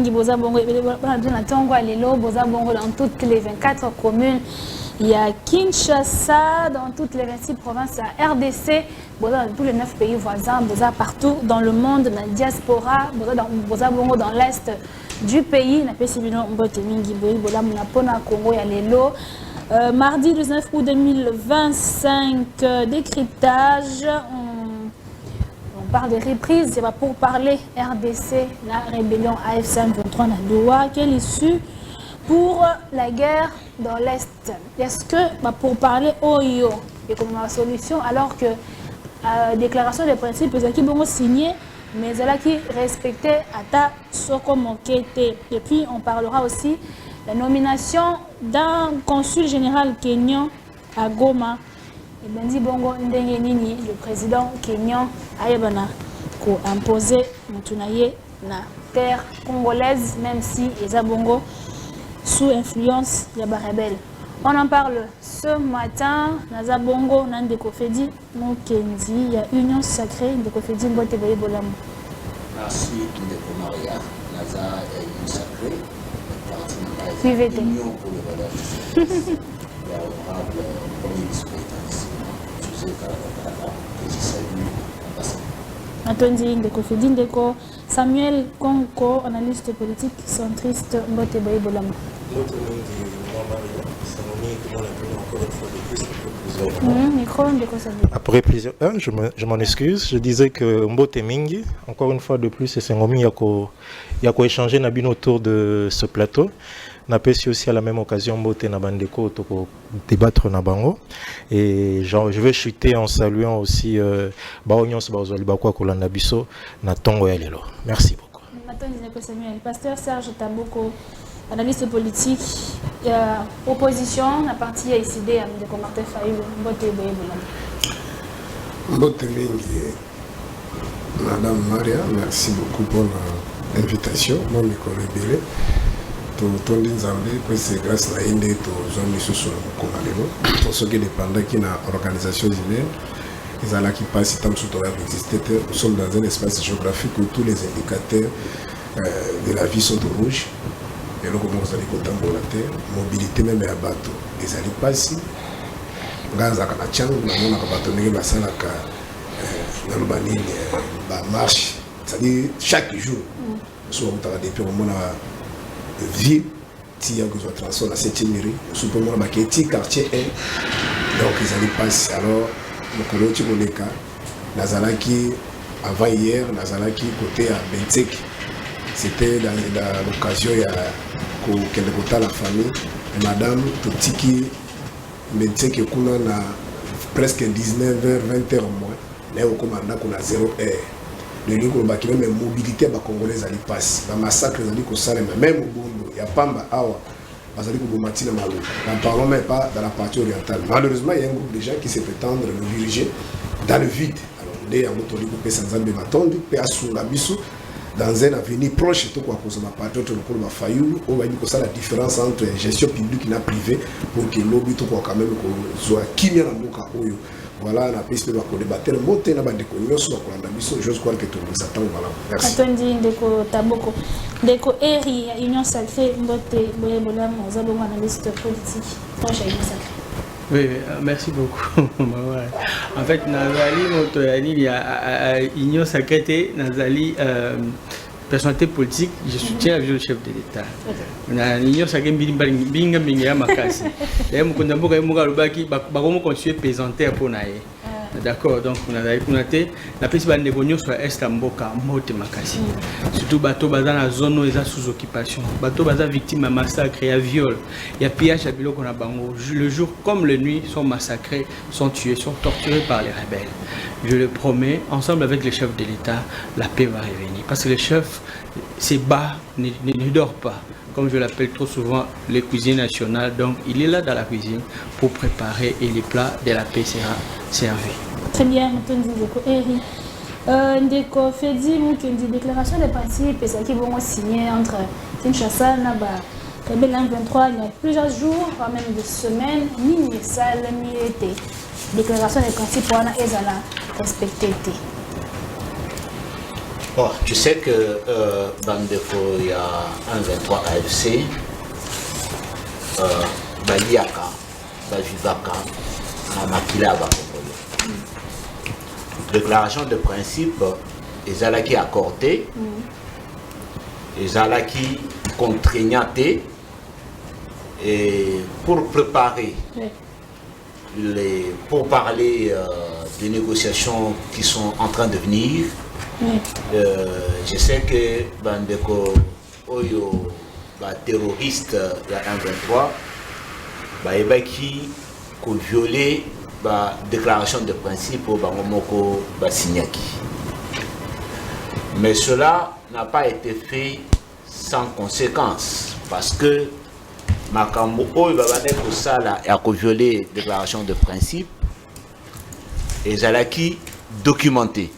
mingi boza bongo na tongo lelo boza bongo dans toutes les 24 communes. Il y a Kinshasa dans toutes les 26 provinces, il y a RDC, boza dans tous les 9 pays voisins, boza partout dans le monde, dans la diaspora, boza bongo dans l'est du pays. Na pesi bino mbote mingi boyi bola mona pona Congo ya lelo. Mardi 19 août 2025, décryptage. On parle de reprise, pour parler RDC, la rébellion AFC M23 Nadoua, quelle issue pour la guerre dans l'Est. Est-ce que pour parler OIO et comme une solution, alors que la déclaration des principes qui vont signer, mais elle a qui respectait Ata Soko Mokete. Et puis on parlera aussi de la nomination d'un consul général kenyan à Goma. Et Bendi Bongo Ndengenini, le président kenyan, a imposé Moutunaye na terre congolaise, même si Eza Bongo sous influence Yaba rebelle. On en parle ce matin. Naza Bongo, Nandeko Fedi, Mokendi, il y a Union Sacrée, Ndeko Fedi, Mbote Boye Bolam. Merci Ndeko Maria, Naza Union Sacrée, Suivez Union pour les valeurs de la honorable premier vice-président, José Kalakala, que je salue en passant. Atondi Ndeko Fedi, Ndeko Samuel Konko, analyste politique centriste, Mbote Boye Bolam. Après plusieurs je m'en excuse, je disais que Mbote Mingi, encore une fois de plus, c'est Ngomi Yako échanger Nabino autour de ce plateau. N'apprécie aussi à la même occasion Mbote Nabandeko pour débattre Nabango. Et je vais chuter en saluant aussi Baonyons Bazoli Bakwa Kolanda Biso Natongo Yalelo. Merci beaucoup. Pasteur Serge Taboko, analyste politique, opposition, la partie ICD de Martin Fayou, Mbote Boye Bolam. Mbote Mingi, Madame Maria, merci beaucoup pour l'invitation. Moi, je me connais tout le monde, c'est grâce à l'Inde et aux hommes qui sont pour ceux qui dépendent de l'organisation humaine. Ils ont qui passent tant sous exister. Nous sommes dans un espace géographique où tous les indicateurs de la vie sont rouges. Et donc, vous allez côté de la terre, mobilité même à bateau. Ils allaient passer. Gaz à Kanachang, nous avons un bateau qui va s'en aller marche. C'est-à-dire chaque jour, nous sommes depuis au moment ville, qui a besoin de transformer la 7e mairie, nous sommes au moment quartier 1. Donc, ils allaient passer. Alors, nous connaissons les cas. Nazalaki, avant hier, Nazalaki côté à Bentek. C'était dans l'occasion, il y a la famille. Et madame, Totiki, Bentek, on a presque 19h, 20h au moins. Mais au commandant, on a 0 heure. Le lieu où même la mobilité des Congolais allait passer. Le massacre, même au Bondo, il y a Pamba, Awa. N'en parlons même pas dans la partie orientale. Malheureusement, il y a un groupe de gens qui se prétendent nous diriger dans le vide. Alors, on est en motoli coupé sans zambe matondi, dans un avenir proche, tout quoi cause ma patrie, tout le Fayou, on va dire que ça la différence entre gestion publique et privée pour que l'objet tout quoi quand même soit qui vient en moka oyo. Voilà, on a pu se débattre. Monter la bande de connexion sur la mission. Je crois que tout le monde attend. Voilà. Merci. Atondi Ndeko Taboko, Ndeko Eri, Union Sacrée, Mbote Boye Bolam, nous avons un analyste politique. Proche à Union Sacrée. Oui, merci beaucoup. En fait, Nazali, il y a Union Sacrée, Nazali, personnalité politique, je soutiens le chef de l'État. L'Union Sacrée, Binga Binga Makasi. Et mon condamné, mon continuer présenter pour naïe. D'accord, donc on a écouté la principale négociation sur l'Est Mboka, Mote Makasi. Surtout bateau basé dans la zone où ils sont sous occupation. Bateau basé victime de massacre, il y a viol, il y a pillage à Bilo qu'on a bango. Le jour comme la nuit sont massacrés, sont tués, sont torturés par les rebelles. Je le promets, ensemble avec les chefs de l'État, la paix va revenir. Parce que le chef, c'est bas, ne dort pas. Comme je l'appelle trop souvent, les cuisines nationales. Donc, il est là dans la cuisine pour préparer et les plats de la paix sera servi. Très bien, Ndeko Eri. Ndeko Fedi, une déclaration de principe, c'est ça qui vont signer entre Kinshasa et Rebelle 23 il y a plusieurs jours, voire même des semaines, ni salle, ni été. Déclaration de principe pour Ezala respectée. Bon, tu sais que Bandeko, il y a un 23 AFC, Baliaka, Bajivaka, Namakila, Bakopolo. Déclaration de principe, les alaki accordés, les alaki contraignatés, et pour préparer pour parler des négociations qui sont en train de venir. Je sais que Bandeko Oyo terroriste de M23 qui a violé la déclaration de principe au Bangomoko Signaki. Mais cela n'a pas été fait sans conséquence parce que Makambo Oyo Babadeko Sala a violé la déclaration de principe et Zalaki documenté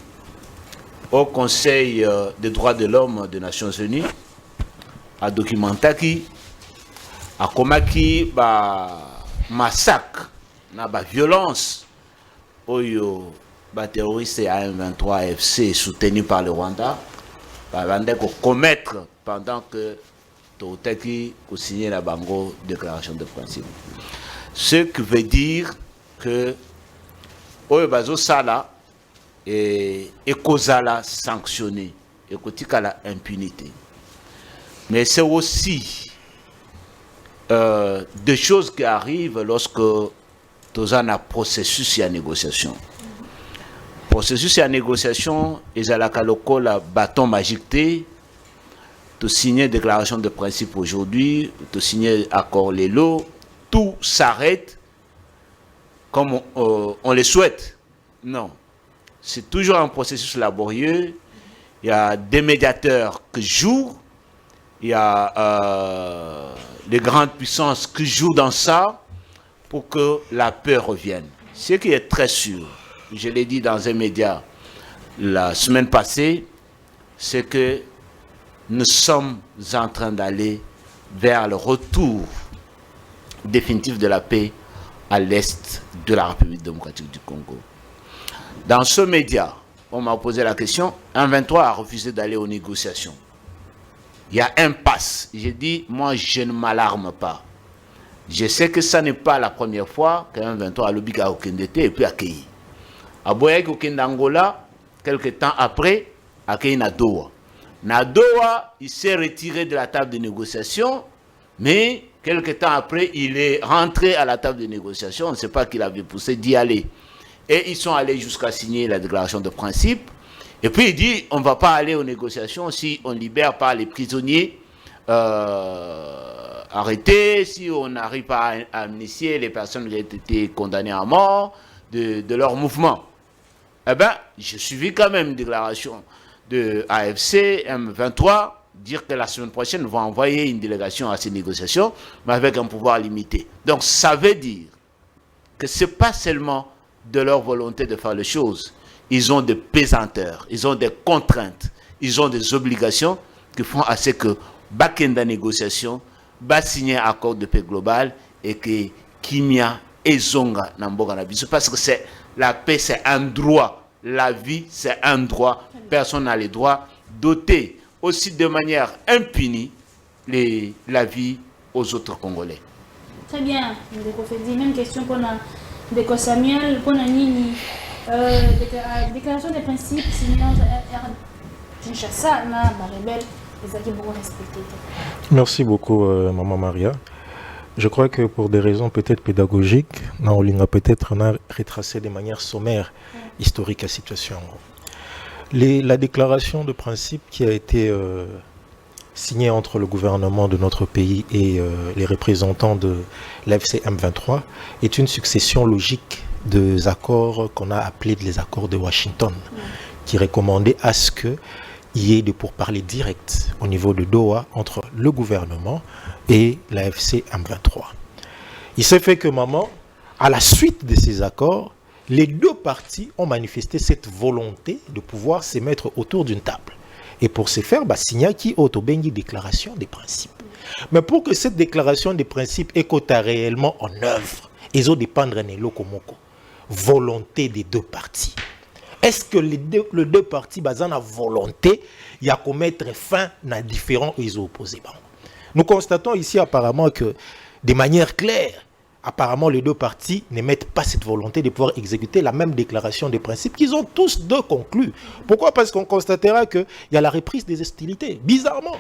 au Conseil des droits de l'homme des Nations Unies a documenté qui a commis massacre, na violence oyo terroriste M23 FC soutenu par le Rwanda va commettre pendant que Toteki a signé la Bango déclaration de principe. Ce qui veut dire que oyo bazo sala et kozala sanctionné et kotika la impunité. Mais c'est aussi des choses qui arrivent lorsque tu as un processus et négociation. Processus et négociation, ils ont la bâton magique, tu signes déclaration de principe aujourd'hui, tu signes accord les lots, tout s'arrête comme on le souhaite. Non. C'est toujours un processus laborieux. Il y a des médiateurs qui jouent. Il y a les grandes puissances qui jouent dans ça pour que la paix revienne. Ce qui est très sûr, je l'ai dit dans un média la semaine passée, c'est que nous sommes en train d'aller vers le retour définitif de la paix à l'est de la République démocratique du Congo. Dans ce média, on m'a posé la question, M23 a refusé d'aller aux négociations. Il y a un passe. J'ai dit, moi je ne m'alarme pas. Je sais que ça n'est pas la première fois qu'un 23 a l'obligé à Okendete et puis accueilli. À Boyaïk Okendangola, quelques temps après, accueilli na Doha. Na Doha, il s'est retiré de la table de négociation, mais quelques temps après, il est rentré à la table de négociation. On ne sait pas qu'il avait poussé d'y aller. Et ils sont allés jusqu'à signer la déclaration de principe. Et puis il dit, on ne va pas aller aux négociations si on ne libère pas les prisonniers arrêtés, si on n'arrive pas à amnistier les personnes qui ont été condamnées à mort de leur mouvement. Eh bien, j'ai suivi quand même une déclaration de AFC, M23, dire que la semaine prochaine, on va envoyer une délégation à ces négociations, mais avec un pouvoir limité. Donc ça veut dire que ce n'est pas seulement de leur volonté de faire les choses. Ils ont des pesanteurs, ils ont des contraintes, ils ont des obligations qui font à ce que Bakenda négociation, va signer un accord de paix global et que Kimia et Zonga n'amboga na biso parce que c'est la paix, c'est un droit, la vie, c'est un droit, personne n'a le droit d'ôter aussi de manière impunie la vie aux autres Congolais. Très bien, même question pour Ndeko Samuel, pour Nini. Déclaration des principes signée Kinshasa, ma rebelle, les acquis beaucoup respectés. Merci beaucoup, Maman Maria. Je crois que pour des raisons peut-être pédagogiques, on a peut-être retracé de manière sommaire historique la situation. La déclaration de principe qui a été signée entre le gouvernement de notre pays et les représentants de l'AFC M23 est une succession logique des accords qu'on a appelés les accords de Washington, qui recommandaient à ce qu'il y ait des pourparlers directs au niveau de Doha entre le gouvernement et l'AFC M23. Il s'est fait que, à la suite de ces accords, les deux parties ont manifesté cette volonté de pouvoir se mettre autour d'une table. Et pour ce faire, Signaki Otobengi déclaration des principes. Mais pour que cette déclaration des principes écoute réellement en œuvre, ils ont dépendre de l'Okomoko. Volonté des deux parties. Est-ce que les deux partis basent la volonté il y a commettre fin à différents opposés? Nous constatons ici apparemment que de manière claire, apparemment les deux partis n'émettent pas cette volonté de pouvoir exécuter la même déclaration de principe qu'ils ont tous deux conclus. Pourquoi? Parce qu'on constatera qu'il y a la reprise des hostilités, bizarrement.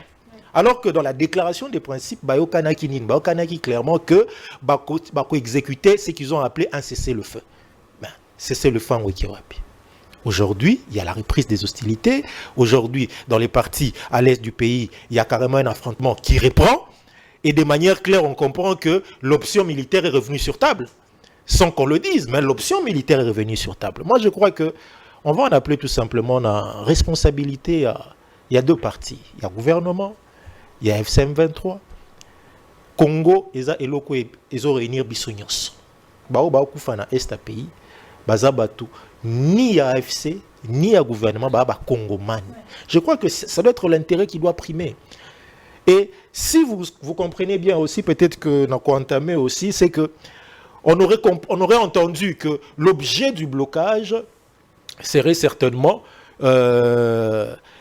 Alors que dans la déclaration des principes, Bayokanaki clairement que Bako exécuter ce qu'ils ont appelé un cessez-le-feu. Cessez-le-feu en Wikiwapi. Aujourd'hui, il y a la reprise des hostilités. Aujourd'hui, dans les parties à l'est du pays, il y a carrément un affrontement qui reprend. Et de manière claire, on comprend que l'option militaire est revenue sur table. Sans qu'on le dise, mais l'option militaire est revenue sur table. Moi, je crois qu'on va en appeler tout simplement la responsabilité. Il y a deux partis. Il y a le gouvernement, il y a FCM 23. Congo, ils ont réuni Bissonyos. Bao Koufana est pays. Bazabatu, ni à AFC, ni à gouvernement, Congoman. Je crois que ça doit être l'intérêt qui doit primer. Et si vous comprenez bien aussi, peut-être que nous avons entamé aussi, c'est que on aurait entendu que l'objet du blocage serait certainement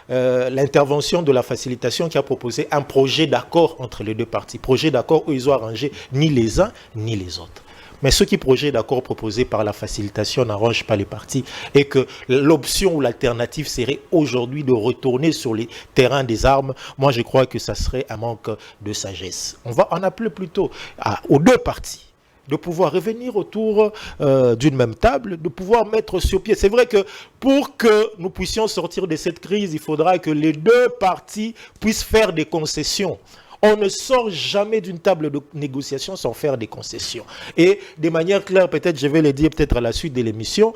l'intervention de la facilitation qui a proposé un projet d'accord entre les deux parties. Projet d'accord où ils ont arrangé ni les uns ni les autres. Mais ce qui projet d'accord proposé par la facilitation n'arrange pas les partis et que l'option ou l'alternative serait aujourd'hui de retourner sur les terrains des armes, moi je crois que ça serait un manque de sagesse. On va en appeler plutôt aux deux partis de pouvoir revenir autour d'une même table, de pouvoir mettre sur pied. C'est vrai que pour que nous puissions sortir de cette crise, il faudra que les deux partis puissent faire des concessions. On ne sort jamais d'une table de négociation sans faire des concessions. Et de manière claire, peut-être je vais le dire peut-être à la suite de l'émission,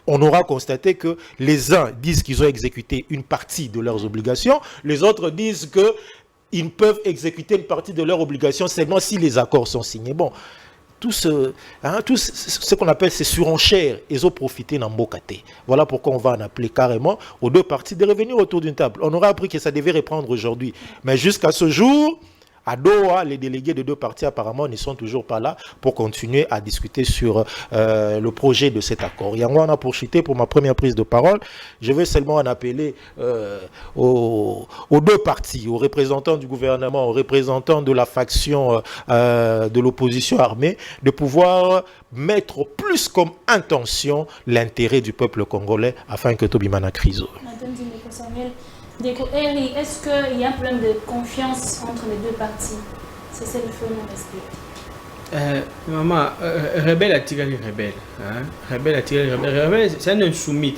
on aura constaté que les uns disent qu'ils ont exécuté une partie de leurs obligations, les autres disent qu'ils peuvent exécuter une partie de leurs obligations seulement si les accords sont signés. Bon, tout ce qu'on appelle ces surenchères, ils ont profité dans Mbokate. Voilà pourquoi on va en appeler carrément aux deux parties de revenir autour d'une table. On aura appris que ça devait reprendre aujourd'hui. Mais jusqu'à ce jour, à Doha, les délégués de deux partis apparemment ne sont toujours pas là pour continuer à discuter sur le projet de cet accord. Et moi, on a poursuité pour ma première prise de parole. Je vais seulement en appeler aux deux partis, aux représentants du gouvernement, aux représentants de la faction de l'opposition armée, de pouvoir mettre plus comme intention l'intérêt du peuple congolais afin que Tobimana crise. Est-ce qu'il y a un problème de confiance entre les deux partis? C'est ça le feu non-respect. Maman, rebelle a tiré les rebelles. Rebelle a tiré les rebelles. Rebelle, c'est un insoumis.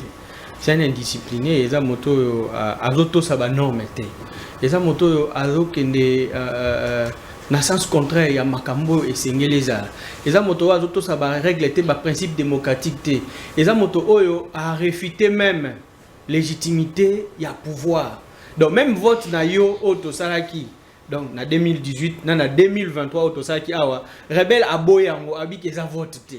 C'est un indiscipliné. Les motos à l'auto, ça va normer. Les motos à l'auto, dans le sens contraire, il y a Makambo et Sengeleza. Les motos à l'auto, ça va régler le principe démocratique. Les motos à réfuter même légitimité, il y a pouvoir. Donc même vote na yo Otosaraki. Donc na 2018, na 2023 Otosaraki awa rebelle aboyango abiki eza vote te.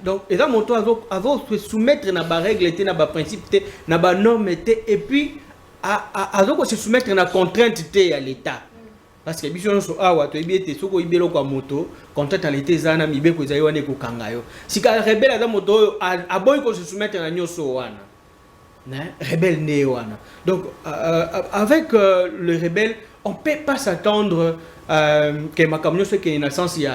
Donc eza moto azo se soumettre na ba règle te na ba principe te na ba norme te et puis azo se soumettre na contrainte te ya l'état. Parce que biso so awa to ebite soko ibelo kwa moto contrainte à l'état zana mibeko za yo wane ko kangayo. Sika rebelle aza moto aboy ko se soumettre na nyoso wana. Rebelle néoana. Donc, avec le rebelle, on ne peut pas s'attendre que ma camion soit qu'il y a une sens, il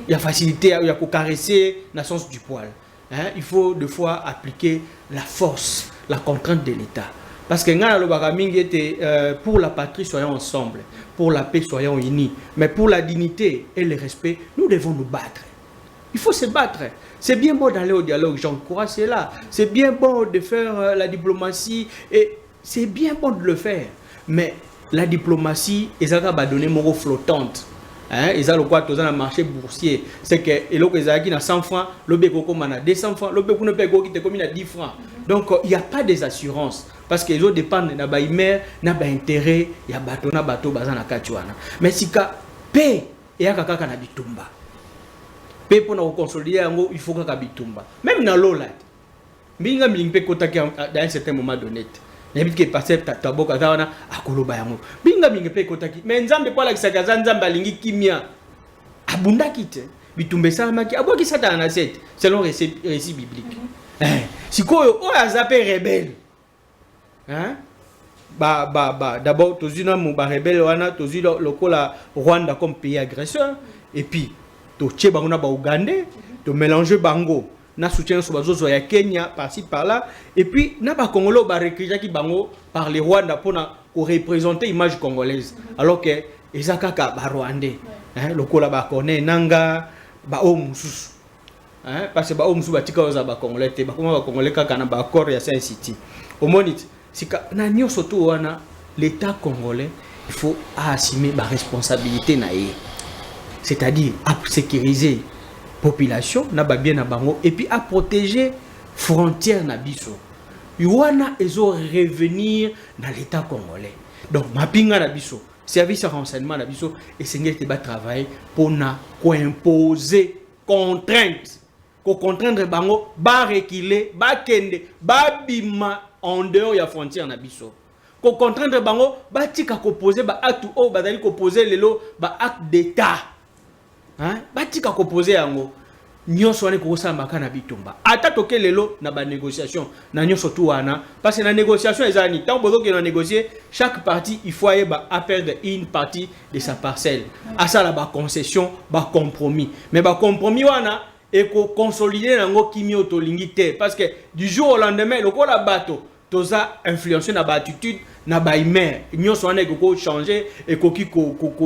y a facilité, il y a caresser la sens du poil. Il faut deux fois appliquer la force, la contrainte de l'État. Parce que le Bagamingi était pour la patrie, soyons ensemble, pour la paix, soyons unis. Mais pour la dignité et le respect, nous devons nous battre. Il faut se battre. C'est bien bon d'aller au dialogue, j'encourage cela. C'est bien bon de faire la diplomatie et c'est bien bon de le faire. Mais la diplomatie, ils ont donné mon flottante. Ils ont le marché boursier. C'est que ils ont 100 francs, le béco a 200 francs, le béco qui te à 10 francs. Donc il n'y a pas des assurances. Parce qu'ils ont dépendent de l'intérêt, il y a bateau, mais si tu paix, il y a quelqu'un qui bitumba. Paix pour nous consolider, il faut que bitumba. Même dans l'eau, binga mingpe kotaki à un certain moment donné. Il y a des passer ta boca à Koloba. Binga mingpe kotaki. Mais nzambe pas la kisakaza nzamba lingi kimia. Abunda kite. Bitumbe sa maki. Abo ki sata na set selon récit biblique. Si quoi, on a zappé rebelle. Hein? D'abord, tu as mon rebelle, tu as le Rwanda comme pays agresseur. Et puis, tu as Ougandais, tu as mélangé Bango. Na soutien sur bazo ya Kenya par-ci par-là et puis na ba Congolais ba recruter qui bango par les Rwanda pour représenter l'image congolaise alors que ezakaka ba Rwandais hein lokola ba connaît nanga ba omususu hein parce que ba omususu ba tika oza ba Congolais te ba Congolais kaka na ba accord ya Saint City au monite sika na nyo surtout wana l'état congolais il faut assumer ba responsabilité na ye c'est-à-dire à sécuriser population na bien na bango et puis à protéger frontières na biso yuana ezo revenir dans l'état congolais donc mapinga na biso service de renseignement na biso et sengeli te ba travailler pour na ko imposer contrainte ko contraindre bango ba reculer ba kende ba bima en dehors ya frontière na biso ko contraindre bango ba tika ko poser ba acte o ba dali ko poser lelo ba acte d'état. Hein? Batika ko poser yango nyonso wane ko samba na bitumba ata toke lelo na ba négociation na nyonso tu wana parce que na négociation ezani tant bozo que na négocier chaque partie il faut aller à perdre une partie de sa parcelle à ça la ba concession ba compromis mais ba compromis wana et ko consolider nango kimio to lingité parce que du jour au lendemain le ko la bateau toza influencer na ba attitude na ba humain nyonso wana ko changer et ko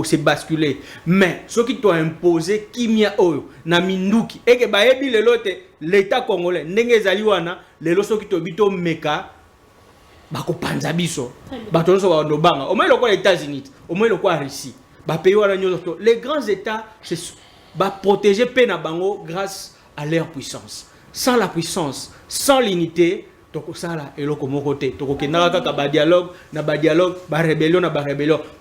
se basculer mais ce qui doit imposer kimia oyo na minduki et que ba yebi lelo te l'état congolais ndenge ezali wana lelo so ki to bito meka ba ko panza biso ba tonso ba ndobanga au moins le quoi les États-Unis au moins le quoi Russie ba pays wana nyonso les grands états ba protéger pe na bango grâce à leur puissance sans la puissance sans l'unité donc ça là et le comme côté donc que na ba dialogue ba rébellion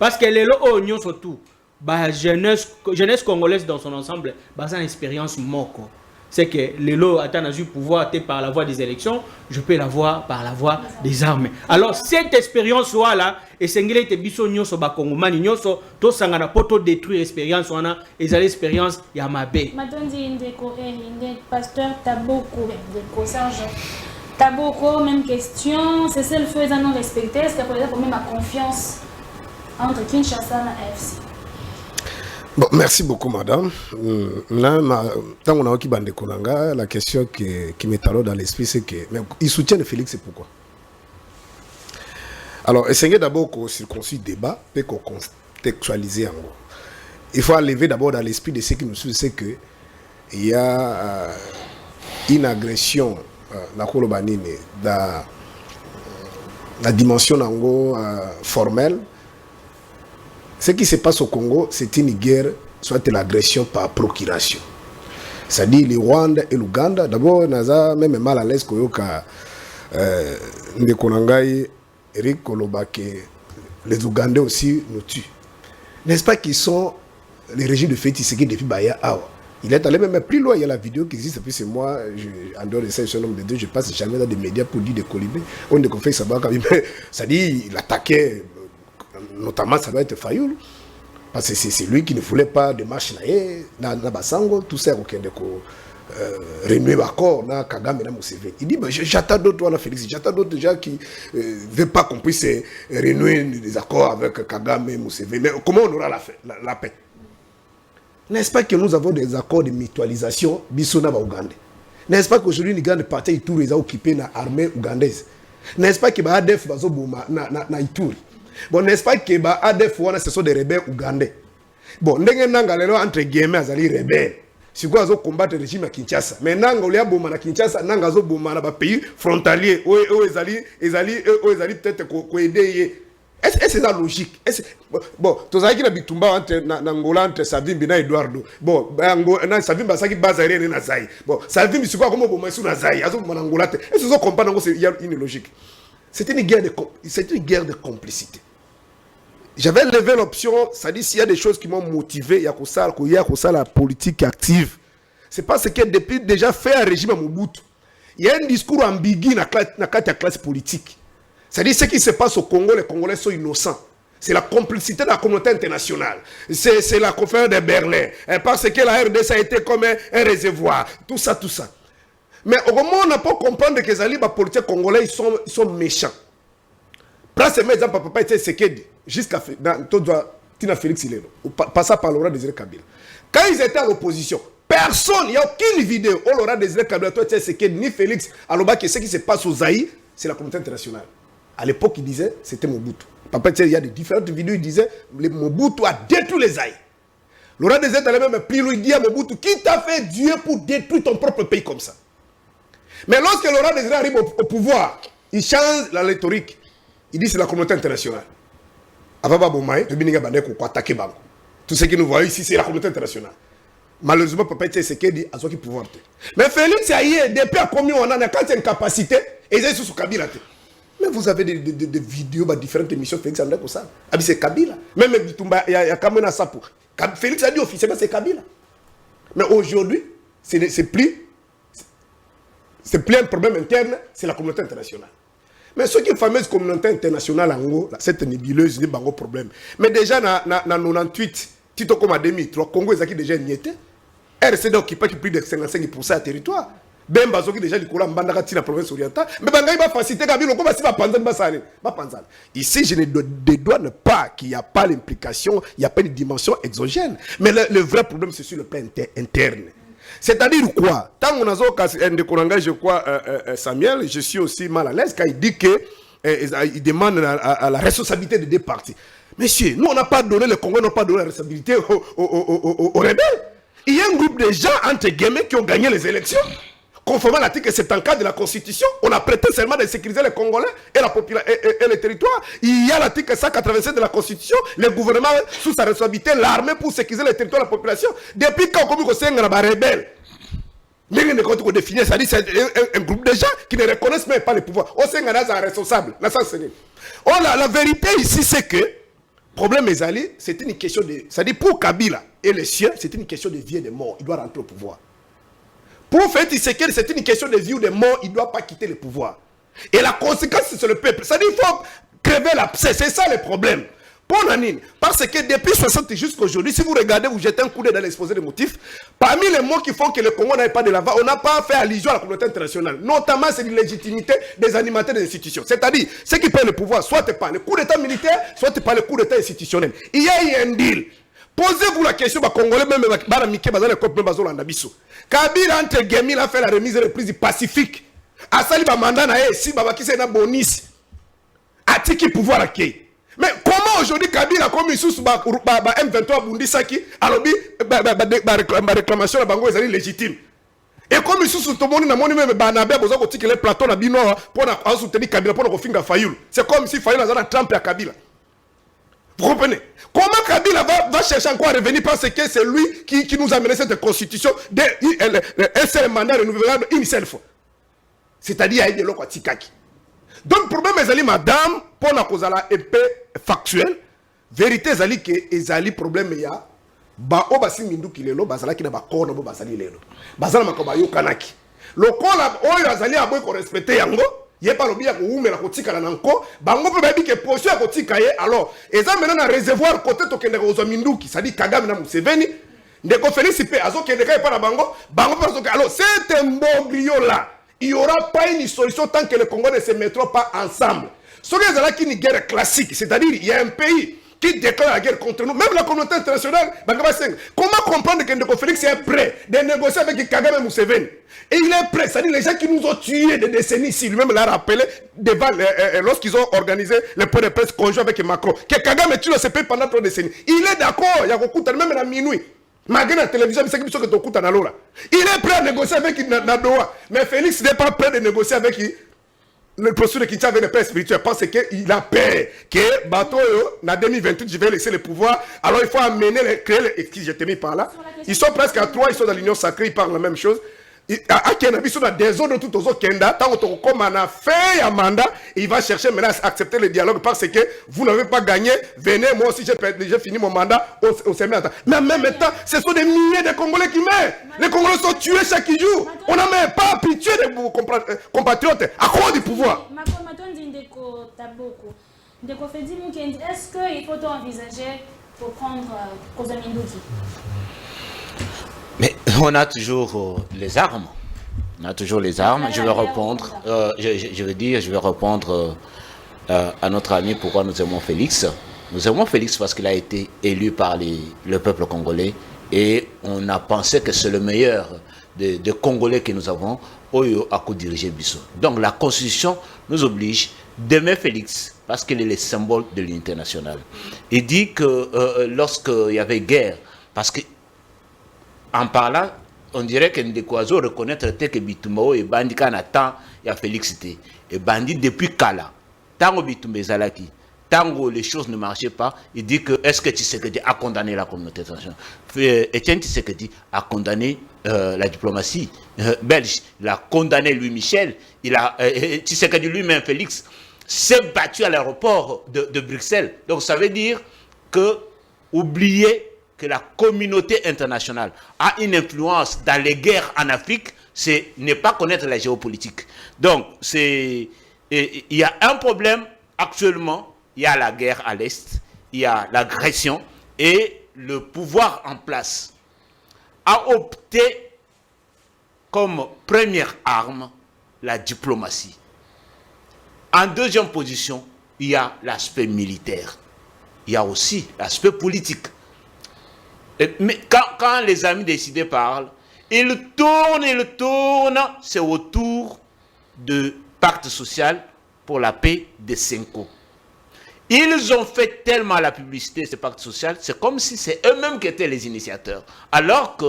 parce que les oignons surtout ba jeunesse congolaise dans son ensemble basa une expérience moko c'est que les lots attendent du pouvoir par la voie des élections je peux l'avoir par la voie des armes alors cette expérience là et sengele te biso nyonso ba kongomani nyonso to sangana poto détruire expérience wana et l'expérience ya mabe matondi ndeko pasteur Taboko de Serge Taboko, même question. C'est celle faisant non respecter. Est-ce qu'il y a quand même la confiance entre Kinshasa et FC? Bon, merci beaucoup, madame. Là, tant qu'on a occupé Bande Kolanga, la question qui m'est alors dans l'esprit, c'est que il soutient Félix, c'est pourquoi? Alors, essayez d'abord qu'on circoncis le débat, puis qu'on contextualise en gros. Il faut enlever d'abord dans l'esprit de ce qui nous suit, c'est que il y a une agression. Dans la dimension formelle, ce qui se passe au Congo, c'est une guerre, soit l'agression par procuration. C'est-à-dire le Rwanda et l'Ouganda, d'abord, on a même mal à l'aise que Eric Kolobake, les Ougandais aussi nous tuent. N'est-ce pas qu'ils sont les régimes de Fétisséki depuis Baya Awa? Il est allé même plus loin, il y a la vidéo qui existe, et puis c'est moi, en dehors de ça, je suis un homme de Dieu, je passe jamais dans des médias pour dire des colibés. On ne confie ça, ça dit, il attaquait, notamment ça doit être Fayoul, parce que c'est lui qui ne voulait pas de marche là, Basango, tout ça, aucun déco, renouer l'accord, Kagame, Museveni. Il dit, j'attends d'autres, Félix, j'attends d'autres gens qui ne veulent pas qu'on puisse renouer des accords avec Kagame et Museveni. Mais comment on aura la paix? N'est-ce pas que nous avons des accords de mutualisation Bissona Ougandais? N'est-ce pas qu'aujourd'hui, les gars de parti Ituri ont occupé l'armée ougandaise? N'est-ce pas que ADF va na Ituri? Bon, n'est-ce pas que ADF ce sont des rebelles ougandais? Bon, entre guillemets, azali rebelles. Si quoi ils ont combattre le régime à Kinshasa. Mais nanga olia boma na Kinshasa, nanga zo boma na pays frontalier. Ils allaient peut-être aider. Est-ce que c'est la logique? Bon, tu sais qu'il y a Bitumba entre Angola, entre Savimbi et Eduardo. Bon, Savimbi a base aérienne na Zaï. Bon, Savimbi c'est quoi comme bon sur na Zaï? Azo mon Angola. Est-ce que vous comprenez qu'il y a une logique? C'est une guerre de complicité. J'avais levé l'option, ça dit s'il y a des choses qui m'ont motivé, il y a ça la politique active. C'est parce que depuis déjà fait un régime à Mobutu, il y a un discours ambigu dans la classe politique. C'est-à-dire ce qui se passe au Congo, les Congolais sont innocents. C'est la complicité de la communauté internationale. C'est la conférence de Berlin. Parce que la RDC a été comme un réservoir. Tout ça. Mais au moment on n'a pas comprendre que les politiciens congolais ils sont méchants. Prends ce même exemple, papa était Sekedi, jusqu'à Tina Félix Ileno, passant par Laurent Désiré Kabila. Quand ils étaient à l'opposition, personne, il n'y a aucune vidéo où Laurent Désiré Kabila, toi Sekedi, ni Félix, alors que ce qui se passe au Zaïre, c'est la communauté internationale. À l'époque, il disait, c'était Mobutu. Papa, il y a des différentes vidéos, il disait, Mobutu a détruit les Zaïre. Laurent Désiré Kabila même pris, il dit à Mobutu, qui t'a fait Dieu pour détruire ton propre pays comme ça? Mais lorsque Laurent Désiré arrive au pouvoir, il change la rhétorique. Il dit c'est la communauté internationale. Tout ce que nous voyons ici, c'est la communauté internationale. Malheureusement, papa était ce qu'il dit à ceux qui pouvoir. Mais Félix, depuis à combien on a quand il y a une capacité, et ils sont sous Kabila. Mais vous avez des vidéos, différentes émissions, Félix André comme ça. C'est Kabila. Même il y a Kamena Sapo. Félix a dit officiellement c'est Kabila. Mais aujourd'hui, c'est plus un problème interne, c'est la communauté internationale. Mais ce qui est fameuse communauté internationale, en gros, cette nébuleuse, il y a un problème. Mais déjà, dans 98, Tito comme en 2003, Congo est déjà niété. RCD occupe plus de 55% du territoire. Bemba, qui déjà, dans la province orientale. Mais il va faciliter, ici, je ne dédouane pas qu'il n'y a pas l'implication, il n'y a pas une dimension exogène. Mais le vrai problème, c'est sur le plan interne. C'est-à-dire quoi? Tant qu'on a je crois, Samuel, je suis aussi mal à l'aise quand il dit qu'il demande à la responsabilité des deux partis. Monsieur, nous on n'a pas donné, le Congo n'a pas donné la responsabilité aux rebelles. Il y a un groupe de gens, entre guillemets, qui ont gagné les élections. Conformément à l'article 74 de la Constitution, on a prêté seulement de sécuriser les Congolais et les territoires. Il y a l'article 187 de la Constitution, le gouvernement sous sa responsabilité, l'armée pour sécuriser les territoires et la population. Depuis quand on commence à être rebelle, mais c'est un groupe de gens qui ne reconnaissent même pas les pouvoirs. On s'est responsable. La vérité ici, c'est que le problème des alliés, c'est une question de. C'est-à-dire pour Kabila et les siens, c'est une question de vie et de mort. Il doit rentrer au pouvoir. Pour Félix Tshisekedi, c'est une question de vie ou de mort, il ne doit pas quitter le pouvoir. Et la conséquence, c'est sur le peuple. C'est-à-dire qu'il faut crever l'abcès. C'est ça le problème. Pour Nanine, parce que depuis 60 jusqu'à aujourd'hui, si vous regardez, vous jetez un coup d'œil dans l'exposé des motifs, parmi les mots qui font que le Congo n'aille pas de l'avant, on n'a pas fait allusion à la communauté internationale. Notamment, c'est l'illégitimité des animateurs des institutions. C'est-à-dire, ceux qui prennent le pouvoir, soit par le coup d'État militaire, soit par le coup d'État institutionnel. Il y a eu un deal. Posez-vous la question, Congolais, même Kabila, entre guillemets, a fait la remise et reprise pacifique. Asali mandat na si babaki c'est na bonis. Atiki pouvoir accueillir. Mais comment aujourd'hui Kabila comme sous M23 Bundisaki alobi réclamation la bango est légitime. Et comme sous tout le monde na moni même banabe boza ko tikele plateau na bino pour na soutenir Kabila pour na finga Fayulu. C'est comme si Fayulu a Trump à Kabila. Vous comprenez? Comment Kabila va chercher encore à revenir parce que c'est lui qui nous a mené cette constitution un seul mandat renouvelable une seule fois. C'est-à-dire qu'il y a des gens qui ont donc, le problème est madame, pour la cause un peu factuelle, vérité est que les problème est ba o basi mindu kilelo bazala ki na ba kono bo bazali lelo bazala makoba yo kanaki lokola oyo azali aboy ko respecter yango ye pa lobi ya ko umela ko tikala nanko bango pe ba bi ke position ko tikaye alors eza mena na réservoir côté to kende ko zo minduki ça dit Kagame na Museveni ndeko Félix pe azo kende ka pa na bango parce que alors c'est un imbroglio là il n'y aura pas une solution tant que les Congolais ne se mettront pas ensemble. Ce qui est une guerre classique, c'est-à-dire il y a un pays qui déclare la guerre contre nous, même la communauté internationale. Comment comprendre que Ndeko Félix est prêt de négocier avec Kagame Museveni? Et il est prêt, c'est-à-dire les gens qui nous ont tués des décennies ici, lui-même l'a rappelé devant lorsqu'ils ont organisé le point de presse conjoint avec Macron, que Kagame tue ce pays pendant 3 décennies. Il est d'accord, il y a même à minuit. Malgré la télévision, il est prêt à négocier avec Nadoa. Mais Félix n'est pas prêt de négocier avec le processus qui tient avec le père spirituel. Parce qu'il a peur que bateau, en 2028, je vais laisser le pouvoir. Alors il faut amener, créer les. Je t'ai mis par là. Ils sont presque à 3, ils sont dans l'union sacrée, ils parlent la même chose. À Kenya, ils sont dans des zones de tout au Kenda. Tant qu'on comme on a fait un mandat, il va chercher maintenant à accepter le dialogue parce que vous n'avez pas gagné. Venez, moi aussi j'ai fini mon mandat. On s'est mis à temps. Mais en même temps, ce sont des milliers de Congolais qui meurent. Les Congolais sont tués chaque jour. On n'a même pas pitié de vos compatriotes à cause du pouvoir. Est-ce qu'il faut envisager pour prendre Kozaminduki? Mais on a toujours les armes. On a toujours les armes. Je vais répondre. Je vais répondre à notre ami pourquoi nous aimons Félix. Nous aimons Félix parce qu'il a été élu par le peuple congolais et on a pensé que c'est le meilleur des Congolais que nous avons Oyo à co-diriger Bissau. Donc la Constitution nous oblige d'aimer Félix parce qu'il est le symbole de l'unité nationale. Il dit que lorsqu'il y avait guerre, parce que en parlant, on dirait que Ndekwazo reconnaître que Bitumba et Bandi Kanatan, il y a Félix. Et Bandi depuis Kala, Tango Bitumba Zalaki, Tango les choses ne marchaient pas, il dit que est-ce que Tshisekedi a condamné la communauté internationale? Etienne Tshisekedi a condamné la diplomatie belge, il a condamné Louis Michel, Tshisekedi lui-même, Félix, s'est battu à l'aéroport de Bruxelles. Donc ça veut dire que, oubliez que la communauté internationale a une influence dans les guerres en Afrique, c'est ne pas connaître la géopolitique. Donc, il y a un problème actuellement, il y a la guerre à l'Est, il y a l'agression, et le pouvoir en place a opté comme première arme la diplomatie. En deuxième position, il y a l'aspect militaire. Il y a aussi l'aspect politique. Mais quand les amis décidés parlent, ils tournent, c'est autour du pacte social pour la paix de Senko. Ils ont fait tellement la publicité de ce pacte social, c'est comme si c'est eux-mêmes qui étaient les initiateurs. Alors que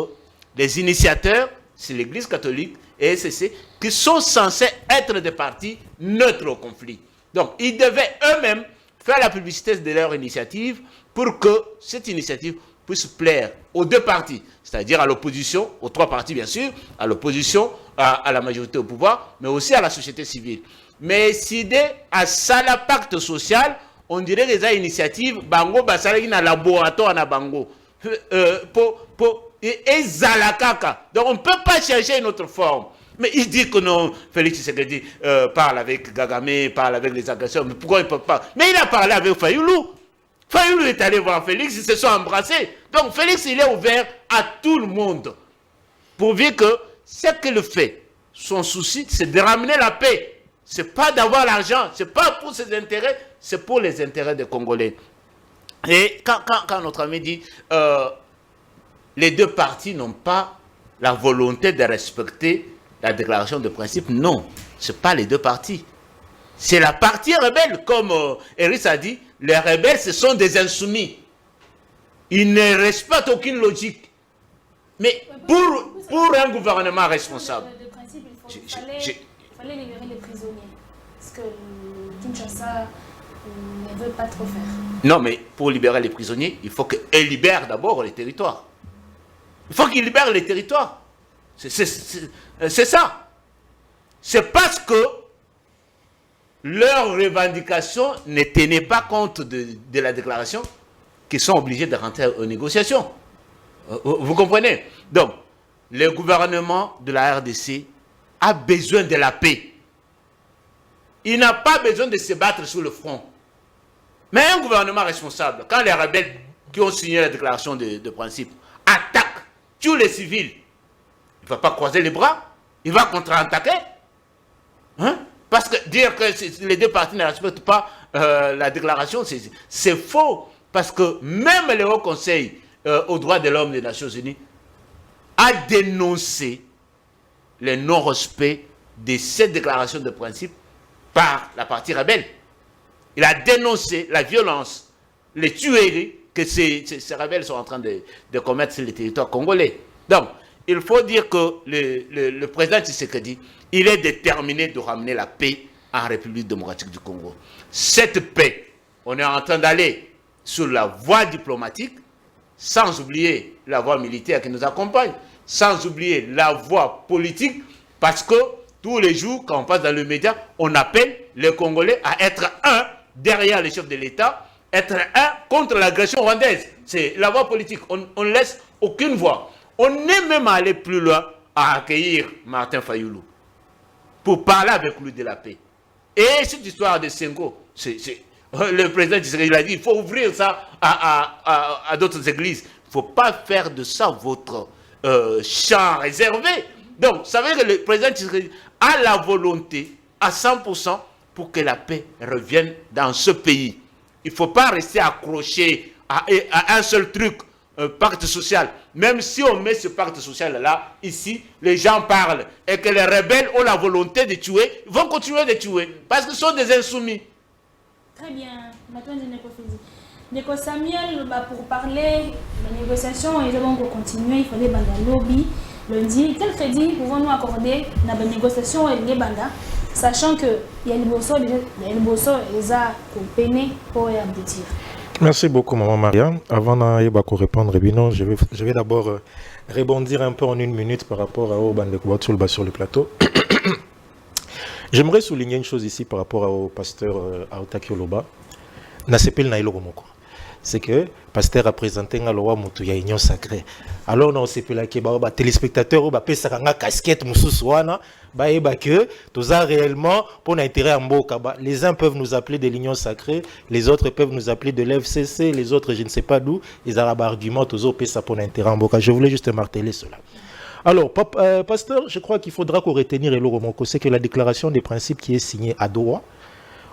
les initiateurs, c'est l'Église catholique et SCC, qui sont censés être des partis neutres au conflit. Donc, ils devaient eux-mêmes faire la publicité de leur initiative pour que cette initiative puisse plaire aux deux partis, c'est-à-dire à l'opposition, aux trois partis bien sûr, à l'opposition, à la majorité au pouvoir, mais aussi à la société civile. Mais si à ça le pacte social, on dirait que les initiatives, Bango, Basaragi, na laboratoire, na Bango, et Zalakaka. Donc on ne peut pas chercher une autre forme. Mais il dit que non, Félix Tshisekedi parle avec Gagame, parle avec les agresseurs, mais pourquoi il ne peut pas? Mais il a parlé avec Fayoulou. Fayoulou est allé voir Félix, ils se sont embrassés. Donc Félix, il est ouvert à tout le monde. Pourvu que ce qu'il fait, son souci, c'est de ramener la paix. Ce n'est pas d'avoir l'argent, ce n'est pas pour ses intérêts, c'est pour les intérêts des Congolais. Et quand notre ami dit les deux partis n'ont pas la volonté de respecter la déclaration de principe, non, ce n'est pas les deux partis. C'est la partie rebelle, comme Eris a dit, les rebelles, ce sont des insoumis. Ils ne respectent aucune logique. Mais pour un gouvernement responsable, il fallait libérer les prisonniers. Parce que Kinshasa ne veut pas trop faire. Non, mais pour libérer les prisonniers, il faut qu'ils libèrent d'abord les territoires. Il faut qu'ils libèrent les territoires. C'est ça. C'est parce que leurs revendications ne tenaient pas compte de la déclaration qu'ils sont obligés de rentrer aux négociations. Vous comprenez? Donc, le gouvernement de la RDC a besoin de la paix. Il n'a pas besoin de se battre sur le front. Mais un gouvernement responsable, quand les rebelles qui ont signé la déclaration de principe attaquent, tuent les civils, il ne va pas croiser les bras, il va contre-attaquer. Hein? Parce que dire que les deux partis ne respectent pas la déclaration, c'est faux. Parce que même le Haut Conseil aux droits de l'homme des Nations Unies a dénoncé le non-respect de cette déclaration de principe par la partie rebelle. Il a dénoncé la violence, les tueries que ces rebelles sont en train de commettre sur le territoire congolais. Donc, il faut dire que le président Tshisekedi, il est déterminé de ramener la paix en République démocratique du Congo. Cette paix, on est en train d'aller sur la voie diplomatique, sans oublier la voie militaire qui nous accompagne, sans oublier la voie politique, parce que tous les jours, quand on passe dans le média, on appelle les Congolais à être un derrière les chefs de l'État, être un contre l'agression rwandaise. C'est la voie politique. On ne laisse aucune voie. On est même allé plus loin à accueillir Martin Fayoulou pour parler avec lui de la paix. Et cette histoire de Senko, le président il a dit, il faut ouvrir ça à d'autres églises. Il ne faut pas faire de ça votre champ réservé. Donc, ça veut dire que le président Tshisekedi a la volonté à 100% pour que la paix revienne dans ce pays. Il ne faut pas rester accroché à un seul truc, un pacte social. Même si on met ce pacte social-là, ici, les gens parlent et que les rebelles ont la volonté de tuer, ils vont continuer de tuer parce qu'ils sont des insoumis. Très bien. Maintenant, Neko Samuel, pour parler de négociation, ils vont continuer, il fallait un lobby lundi. Quel crédit pouvons-nous accorder dans la négociation et les bandas, sachant qu'il y a les bossons les a peinés pour aboutir? Merci beaucoup, Maman Maria. Avant de répondre, je vais d'abord rebondir un peu en 1 minute par rapport à Oban de sur le plateau. J'aimerais souligner une chose ici par rapport au pasteur Aotaki Oloba. C'est que le pasteur a présenté la loi de l'union sacrée. Alors, on s'est fait que les téléspectateurs ont fait une casquette que tout ça réellement pour l'intérêt en Boka. Les uns peuvent nous appeler de l'union sacrée, les autres peuvent nous appeler de l'FCC, les autres je ne sais pas d'où. Les arabes argumentent tous autres ça pour l'intérêt en Boka. Je voulais juste marteler cela. Alors, pasteur, je crois qu'il faudra qu'on retenir c'est que la déclaration des principes qui est signée à Doha,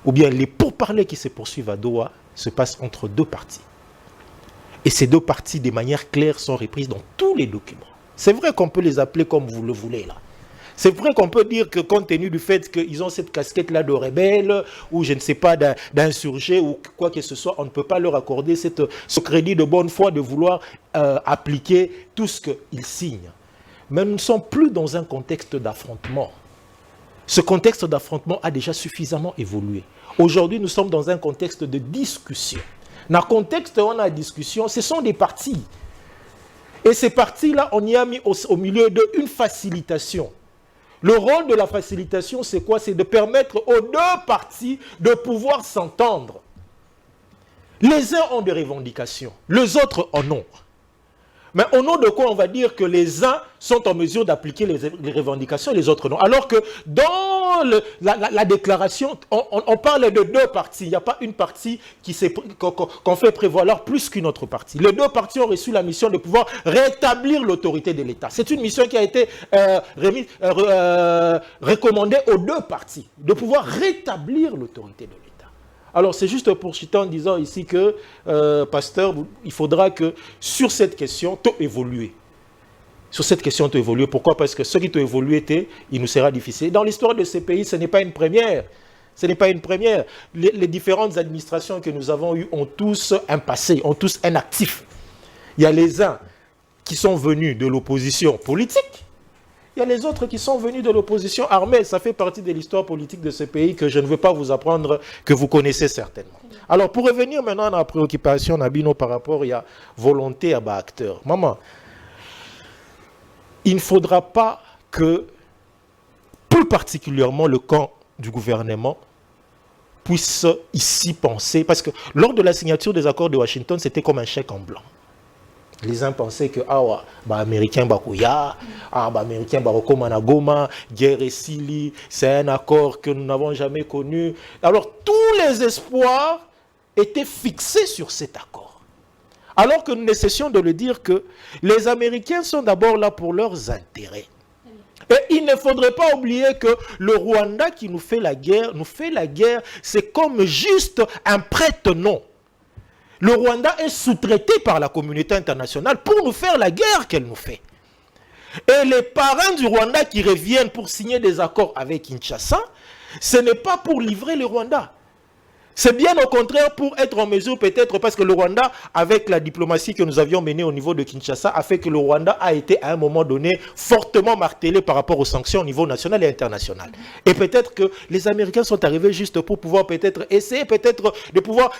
ou bien les pourparlers qui se poursuivent à Doha, se passent entre 2 parties. Et ces 2 parties, de manière claire, sont reprises dans tous les documents. C'est vrai qu'on peut les appeler comme vous le voulez là. C'est vrai qu'on peut dire que compte tenu du fait qu'ils ont cette casquette-là de rebelle, ou je ne sais pas, d'insurgé, ou quoi que ce soit, on ne peut pas leur accorder ce crédit de bonne foi de vouloir appliquer tout ce qu'ils signent. Mais nous ne sommes plus dans un contexte d'affrontement. Ce contexte d'affrontement a déjà suffisamment évolué. Aujourd'hui, nous sommes dans un contexte de discussion. Dans le contexte où on a discussion, ce sont des partis. Et ces partis-là, on y a mis au milieu d'une facilitation. Le rôle de la facilitation, c'est quoi? C'est de permettre aux 2 partis de pouvoir s'entendre. Les uns ont des revendications, les autres en ont. Mais au nom de quoi on va dire que les uns sont en mesure d'appliquer les revendications et les autres non? Alors que dans la déclaration, on parle de 2 parties. Il n'y a pas une partie qu'on fait prévaloir plus qu'une autre partie. Les 2 parties ont reçu la mission de pouvoir rétablir l'autorité de l'État. C'est une mission qui a été recommandée aux 2 parties, de pouvoir rétablir l'autorité de l'État. Alors, c'est juste pour chuter en disant ici que, pasteur, il faudra que sur cette question, tout évolue. Sur cette question, tout évolue. Pourquoi? Parce que ce qui tout évolue, il nous sera difficile. Dans l'histoire de ces pays, ce n'est pas une première. Ce n'est pas une première. Les différentes administrations que nous avons eues ont tous un passé, ont tous un actif. Il y a les uns qui sont venus de l'opposition politique. Il y a les autres qui sont venus de l'opposition armée. Ça fait partie de l'histoire politique de ce pays que je ne veux pas vous apprendre, que vous connaissez certainement. Alors, pour revenir maintenant à la préoccupation Nabino par rapport à la volonté à acteur. Maman, il ne faudra pas que, plus particulièrement le camp du gouvernement, puisse ici penser, parce que lors de la signature des accords de Washington, c'était comme un chèque en blanc. Les uns pensaient que Américain Bakuya, Américain Barokomana Goma, guerre et Sili, c'est un accord que nous n'avons jamais connu. Alors tous les espoirs étaient fixés sur cet accord. Alors que nous ne cessions de le dire que les Américains sont d'abord là pour leurs intérêts. Et il ne faudrait pas oublier que le Rwanda qui nous fait la guerre, c'est comme juste un prête-nom. Le Rwanda est sous-traité par la communauté internationale pour nous faire la guerre qu'elle nous fait. Et les parents du Rwanda qui reviennent pour signer des accords avec Kinshasa, ce n'est pas pour livrer le Rwanda. C'est bien au contraire pour être en mesure peut-être, parce que le Rwanda, avec la diplomatie que nous avions menée au niveau de Kinshasa, a fait que le Rwanda a été à un moment donné fortement martelé par rapport aux sanctions au niveau national et international. Et peut-être que les Américains sont arrivés juste pour pouvoir peut-être essayer peut-être de pouvoir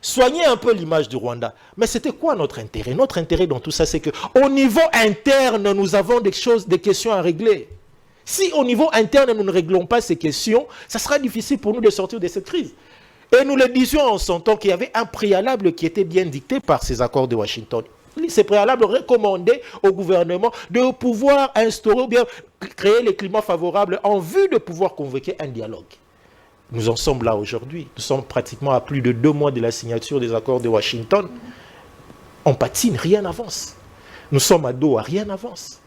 soigner un peu l'image du Rwanda. Mais c'était quoi notre intérêt? Notre intérêt dans tout ça, c'est qu'au niveau interne, nous avons des questions à régler. Si au niveau interne, nous ne réglons pas ces questions, ça sera difficile pour nous de sortir de cette crise. Et nous le disions en son temps qu'il y avait un préalable qui était bien dicté par ces accords de Washington. Ces préalables recommandaient au gouvernement de pouvoir instaurer ou bien créer les climats favorables en vue de pouvoir convoquer un dialogue. Nous en sommes là aujourd'hui. Nous sommes pratiquement à plus de 2 mois de la signature des accords de Washington. On patine, rien n'avance. Nous sommes à Doha, rien n'avance.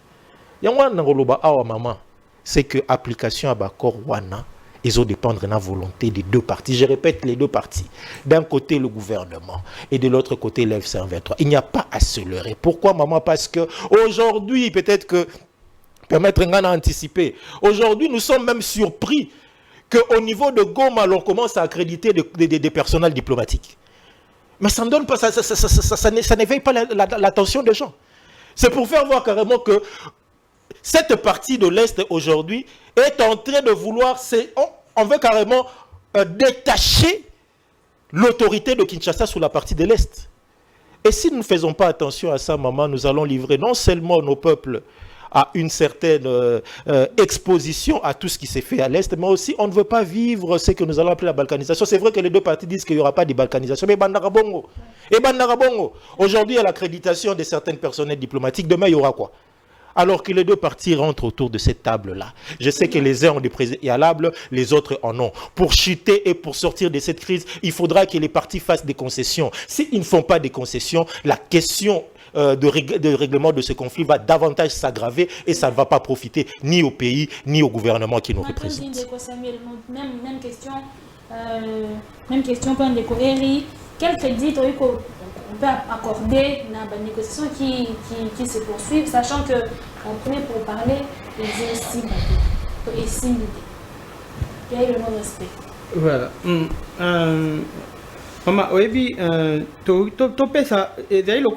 Yangwa nangoloba awa maman, c'est que application à Bakor Wana, ils ont dépendre de la volonté des deux parties. Je répète, les deux parties. D'un côté, le gouvernement et de l'autre côté, l'F-123. Il n'y a pas à se leurrer. Pourquoi, maman? Parce que aujourd'hui, peut-être que, permettre à anticiper, aujourd'hui, nous sommes même surpris qu'au niveau de Goma, on commence à accréditer des personnels diplomatiques. Mais ça ne donne pas, ça n'éveille pas l'attention des gens. C'est pour faire voir carrément que cette partie de l'Est aujourd'hui est en train de vouloir, on veut carrément détacher l'autorité de Kinshasa sur la partie de l'Est. Et si nous ne faisons pas attention à ça, maman, nous allons livrer non seulement nos peuples à une certaine exposition à tout ce qui s'est fait à l'Est, mais aussi on ne veut pas vivre ce que nous allons appeler la balkanisation. C'est vrai que les deux parties disent qu'il n'y aura pas de balkanisation, mais Bandarabongo. Et Bandarabongo, aujourd'hui il y a l'accréditation de certains personnels diplomatiques, demain il y aura quoi? Alors que les deux parties rentrent autour de cette table-là. Je sais que les uns ont des préalables, les autres en ont. Pour chuter et pour sortir de cette crise, il faudra que les parties fassent des concessions. S'ils ne font pas des concessions, la question de règlement de ce conflit va davantage s'aggraver et ça ne va pas profiter ni au pays, ni au gouvernement qui nous représente. Même question pour Ndeko Eri. Quel crédit on peut accorder dans les négociations qui se poursuivent, sachant que en premier pour parler, les estiment il y a le non-respect. Voilà. Maman, oui, tu peux ça. Et d'ailleurs,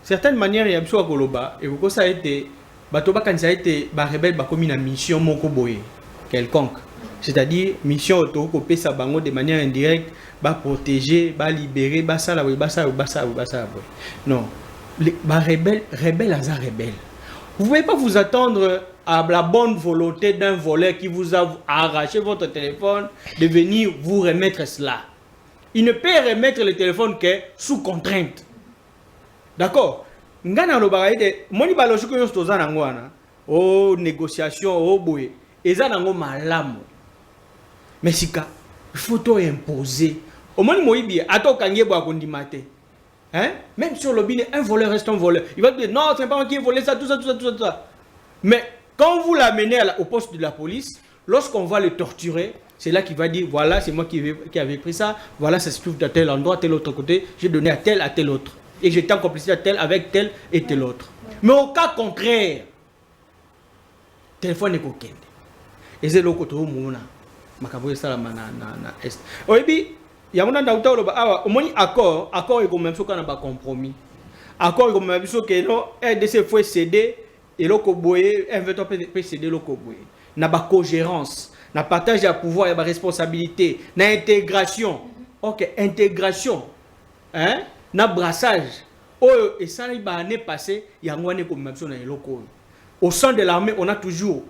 certaines manières, il y a besoin de Goloba. Et pourquoi ça a été, quand ça a été, rebelle, comme une mission mokoboye quelconque. C'est-à-dire, mission autocopée, ça bango de manière indirecte, protéger, libérer, ça. Non. Les rebelles, vous ne pouvez pas vous attendre à la bonne volonté d'un voleur qui vous a arraché votre téléphone de venir vous remettre cela. Il ne peut remettre le téléphone que sous contrainte. D'accord? Ngana lo bagaide, moni baloshi ko yosto za nangwana. Oh négociation, oh boye. Eza nango malamu. Mais sika, il faut tout imposer. Au moins moibi, ato kangie bo akondimate. Hein? Même sur le bine, un voleur reste un voleur. Il va dire non, c'est pas moi qui ai volé ça, tout ça. Mais quand vous l'amenez au poste de la police, lorsqu'on va le torturer, c'est là qu'il va dire, voilà, c'est moi qui avais pris ça, voilà, ça se trouve à tel endroit, tel autre côté, j'ai donné à tel autre. Et j'étais en complicité à tel avec tel et tel autre. Mais au cas contraire, téléphone est coquin. Et c'est le côté où on a. Makaboué ça na est. Oui, il y a un autre au moins accord est comme même ce qu'on a pas compromis. Accord est comme même ce que non RDC faut céder et le koboye inventeur peut céder le koboye. Na ba cogérance, na partage de pouvoir et ba responsabilité, na intégration. OK, intégration. Hein? Na brassage. Oh et ça il ba année passée, il y a ngwane comme même ce na eloko. Au sein de l'armée, on a toujours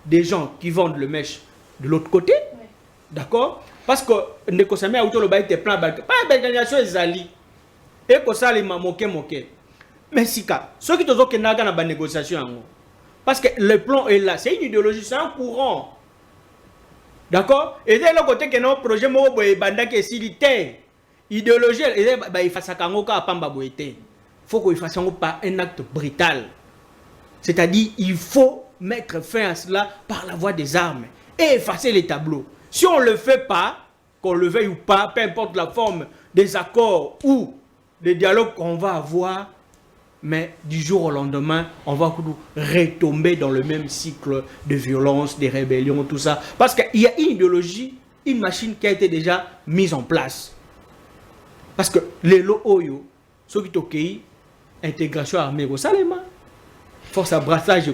des gens qui vendent le mèche de l'autre côté. D'accord? Parce que Ndekosame a auto le bail était plein pas d'organisation ezali. Et que ça les moqué. Mais sika, ceux qui te ont kenaga na ba négociation parce que le plan est là, c'est une idéologie, c'est un courant. D'accord? Et dès le côté que nos projets mo boye banda ke silité. Idéologie et il fasse kango ka pamba boyete. Faut qu'il fasse par un acte brutal. C'est-à-dire il faut mettre fin à cela par la voie des armes et effacer les tableaux. Si on ne le fait pas, qu'on le veuille ou pas, peu importe la forme des accords ou des dialogues qu'on va avoir, mais du jour au lendemain, on va retomber dans le même cycle de violence, de rébellion, tout ça. Parce qu'il y a une idéologie, une machine qui a été déjà mise en place. Parce que les loyo, ceux qui ont intégration armée, force à brassage,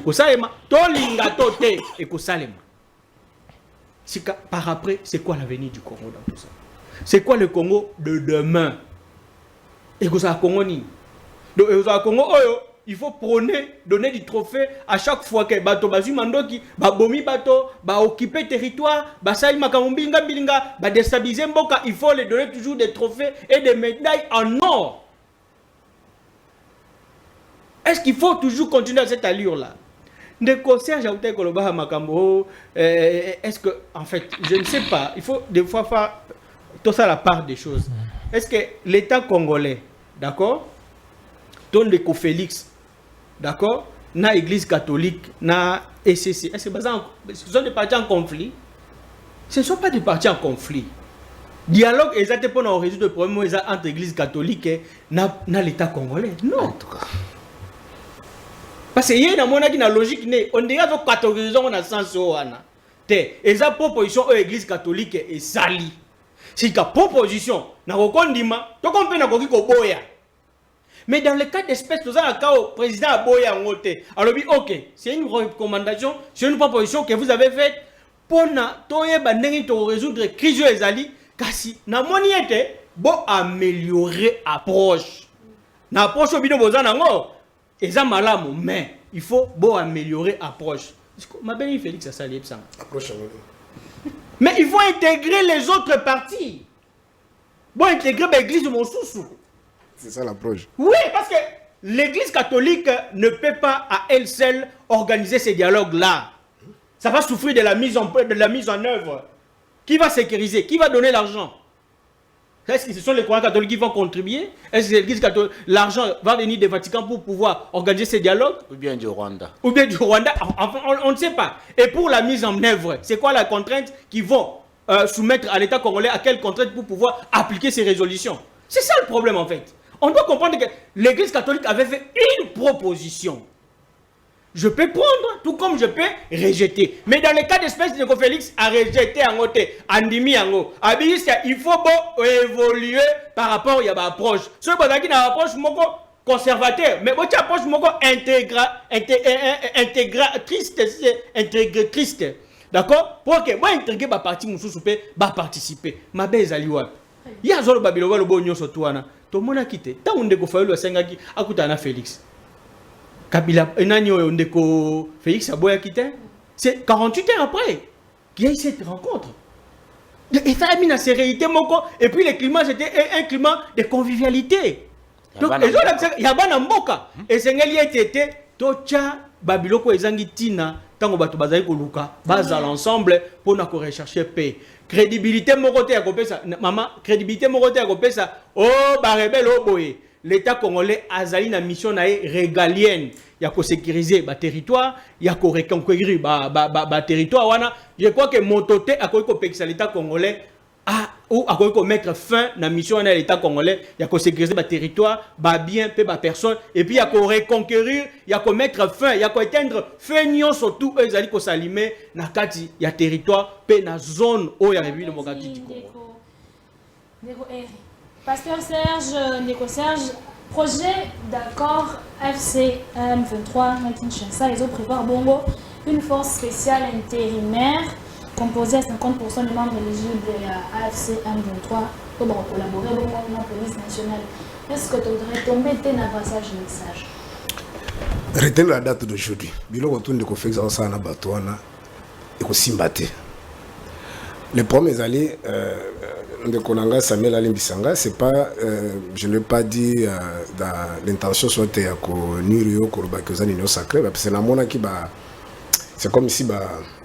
tolinga tote et kosalema. Par après, c'est quoi l'avenir du Congo dans tout ça? C'est quoi le Congo de demain? Et que ça Congo ni? Donc Congo il faut prôner, donner du trophée à chaque fois que bato bazumandoki, bomi bato, occuper territoire, saï makamumbinga bilinga, déstabiliser mboka, il faut les donner toujours des trophées et des médailles en or. Est-ce qu'il faut toujours continuer à cette allure-là? Est-ce que, en fait, je ne sais pas, il faut des fois faire tout ça la part des choses. Est-ce que l'État congolais, d'accord, Don Ndeko Félix, d'accord, na Église catholique, na ECC. Ce sont des partis en conflit. Ce ne sont pas des partis en conflit. Dialogue exact pour résoudre le problème entre l'Église catholique et l'État congolais. Non. En tout cas. Parce que il y a une logique, on dirait que catholique on a sens et la proposition de l'Église catholique est sali. C'est une proposition, na kokondima, to kompe na koki koboya. Mais dans le cas d'espèce, nous avons un cas au président Aboya Ngote. Alors, ok, c'est une recommandation, c'est une proposition que vous avez faite pour résoudre la crise de l'Ezali. Kasi, na moni ete, bon améliorer l'approche. L'approche au bidon bozan nango, eza malamu, mais il faut bon améliorer l'approche. Ma belle Félix a sali ça. Mais il faut intégrer les autres partis. Bon, intégrer l'église de mon sous-sous. C'est ça l'approche. Oui, parce que l'église catholique ne peut pas à elle seule organiser ces dialogues-là. Ça va souffrir de la mise en œuvre. Qui va sécuriser? Qui va donner l'argent? Est-ce que ce sont les croyants catholiques qui vont contribuer? Est-ce que l'église catholique, l'argent va venir du Vatican pour pouvoir organiser ces dialogues? Ou bien du Rwanda? Ou bien du Rwanda? Enfin, on ne sait pas. Et pour la mise en œuvre, c'est quoi la contrainte qu'ils vont soumettre à l'État congolais? À quelle contrainte pour pouvoir appliquer ces résolutions? C'est ça le problème en fait. On doit comprendre que l'église catholique avait fait une proposition. Je peux prendre, tout comme je peux rejeter. Mais dans le cas d'espèce de Félix a rejeté en côté, Andimi en il faut évoluer par rapport à l'approche. Ce qui est une approche conservateur, mais votre approche intégratrice. D'accord? Pour que moi intégrer ma partie mususu pe ba participer. Ma belle aliwa. Ya zolo babilo walo bo nyoso tuana. To mona kite. Ta ndeko fayolo sengaki akutana Félix. Kabila enani oyo ndeko Félix aboya kite. C'est 48 heures après qu'il y a eu cette rencontre. Et ça a mis la sérénité moko et puis le climat c'était un climat de convivialité. Donc les autres il y a bana mboka et sengeli était tocha babiloko ezangi tina tango bato bazali ko luka baza l'ensemble pour na ko rechercher paix. Crédibilité mokote ya kopesa maman crédibilité mokote ya kopesa oh ba rebelle oh boye l'État congolais azali na mission na régalienne ya ko sécuriser ba territoire ya ko reconquérir ba territoire wana je crois que mototé akoki ko pekisa l'État congolais ou akoki ko mettre fin na mission na l'État congolais ya ko sécuriser ba territoire ba bien pe ba personne et puis ya ko reconquérir ya ko mettre fin ya ko éteindre feignant surtout ezali ko s'alimer na kati ya territoire pe na zone o ya République démocratique du Congo. Pasteur Serge, Ndeko Serge, projet d'accord FCM 23 à Kinshasa, ils ont prévu à Bongo une force spéciale intérimaire composée à 50% des membres éligibles à AFC M23 pour collaborer avec la police nationale. Est-ce que tu voudrais tomber dans un passage message? Retenez la date d'aujourd'hui. Bilo retourne de conférence en sana batouana et ko simbate. Les premiers allées de Konanga Samuel Alimbisanga, c'est pas, je ne l'ai pas dit dans l'intention soit à Nirio Korobakioza Nino Sacré, parce que c'est la mona qui va, c'est comme si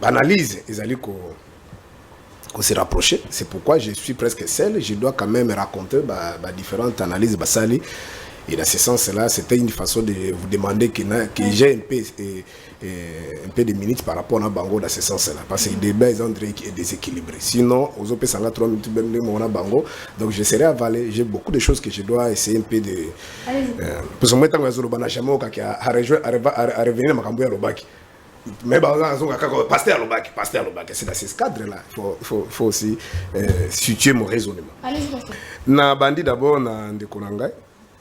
analyse les allées qu'on s'est rapproché. C'est pourquoi je suis presque seul. Je dois quand même raconter différentes analyses basali. Et dans ce sens-là, c'était une façon de vous demander que j'ai un peu de minutes par rapport à Bango dans ce sens-là. Parce que le débat est déséquilibré. Sinon, aux OP, ça va 3 minutes, Bango. Donc, je serai avalé. J'ai beaucoup de choses que je dois essayer un peu de. Parce que moi, tant que je suis à revenir à Makambo à Lobaki. Mais pasteur à Lobaki, c'est dans ce cadre-là. Il faut aussi situer mon raisonnement. Allez-y, pasteur. Na bandi d'abord, na Ndekonanga.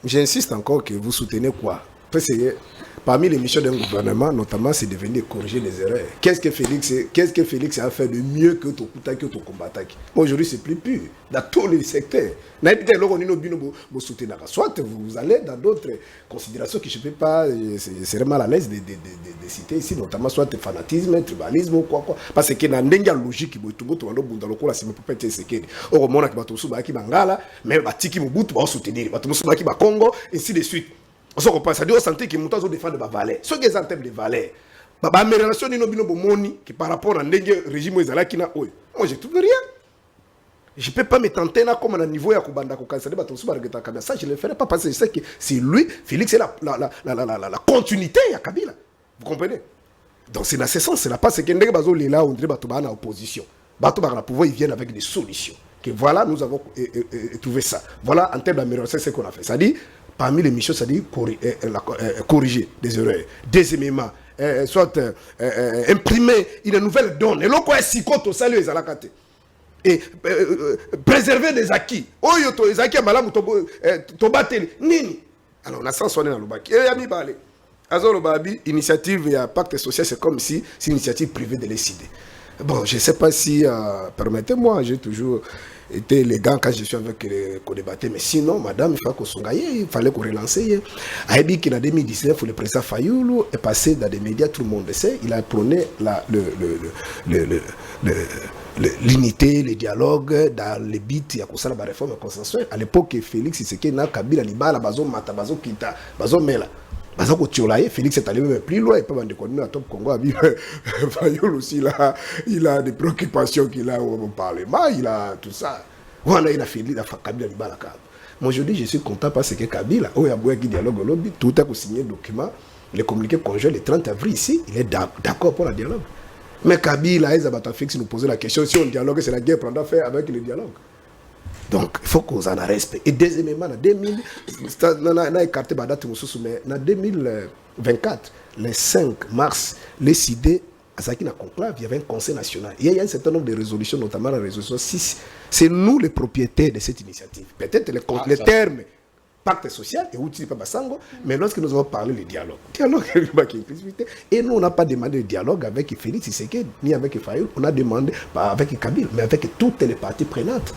J'insiste encore que vous soutenez quoi? Parce que parmi les missions d'un gouvernement, notamment, c'est de venir corriger les erreurs. Qu'est-ce que Félix a fait de mieux que Tokutaki ou Tokobataki? Aujourd'hui, c'est plus pur. Dans tous les secteurs. Soit vous allez dans d'autres considérations que je ne peux pas, c'est vraiment à l'aise de citer ici, notamment soit fanatisme, tribalisme ou quoi. Parce que dans la logique, il y a mais batiki Mobutu va soutenir, batiki Congo, ainsi de suite. On se repasse, c'est-à-dire santé qui monte à défendre des valeurs. Ce qui est en termes de valeurs, mes relations qui par rapport à régime moi je trouve rien. Je ne peux pas me tenter là comme à un niveau à Kubanda ça je ne le ferai pas parce que je sais que c'est lui, Félix, c'est la continuité à Kabila. Vous comprenez? Donc c'est dans ce sens, c'est là pas ce que Ndege est là, on dirait que en opposition. Bato le pouvoir, ils viennent avec des solutions. Que voilà, nous avons trouvé ça. Voilà, en termes d'amélioration, c'est ce qu'on a fait. C'est-à-dire, parmi les missions, c'est-à-dire corriger des erreurs. Deuxièmement, soit imprimer une nouvelle donne. Et là, quoi, si quoi, ça, les alakate. Et préserver des acquis. Oh, les acquis, madame, tobateli. Nini. Alors, on a sans sonner dans le bac. Et il y a mis balé. Alors, l'initiative, il y a pacte social, c'est comme si c'est une initiative privée de l'ECD. Bon, je ne sais pas si, permettez-moi, j'ai toujours été élégant quand je suis avec les co-débatteurs, mais sinon, madame, il fallait qu'on relance. Il a dit qu'en 2019, le président Fayoulou est passé dans des médias, tout le monde le sait, il a prôné l'unité, le dialogue dans les bits, il y a la réforme consensuelle. À l'époque, Félix Tshisekedi n'a Kabila, Libala, Bazo Mata, Bazo Kita, Bazo Mela. Félix est allé même plus loin, il peut m'en déconner à Top Congo. Fayoul aussi, il a des préoccupations qu'il a au Parlement, il a tout ça. Voilà, il a fait Kabila Libala. Moi, je dis, je suis content parce que Kabila, où il y a beaucoup de dialogue au lobby, tout a signé le document, le communiqué conjoint le 30 avril ici, il est d'accord pour le dialogue. Mais Kabila, Félix nous posait la question, si on dialogue, c'est la guerre prendra faire avec le dialogue. Donc, il faut qu'on en a respect. Et deuxièmement, en 2024, le 5 mars, les CID, à Sakina Conclave, il y avait un conseil national. Et il y a un certain nombre de résolutions, notamment la résolution 6. C'est nous les propriétaires de cette initiative. Peut-être les termes pacte social, et outil pas Bassango, mais lorsque nous avons parlé du dialogue, et nous on n'a pas demandé le dialogue avec Félix Tshisekedi, ni avec Fayoul, on a demandé avec Kabila, mais avec toutes les parties prenantes.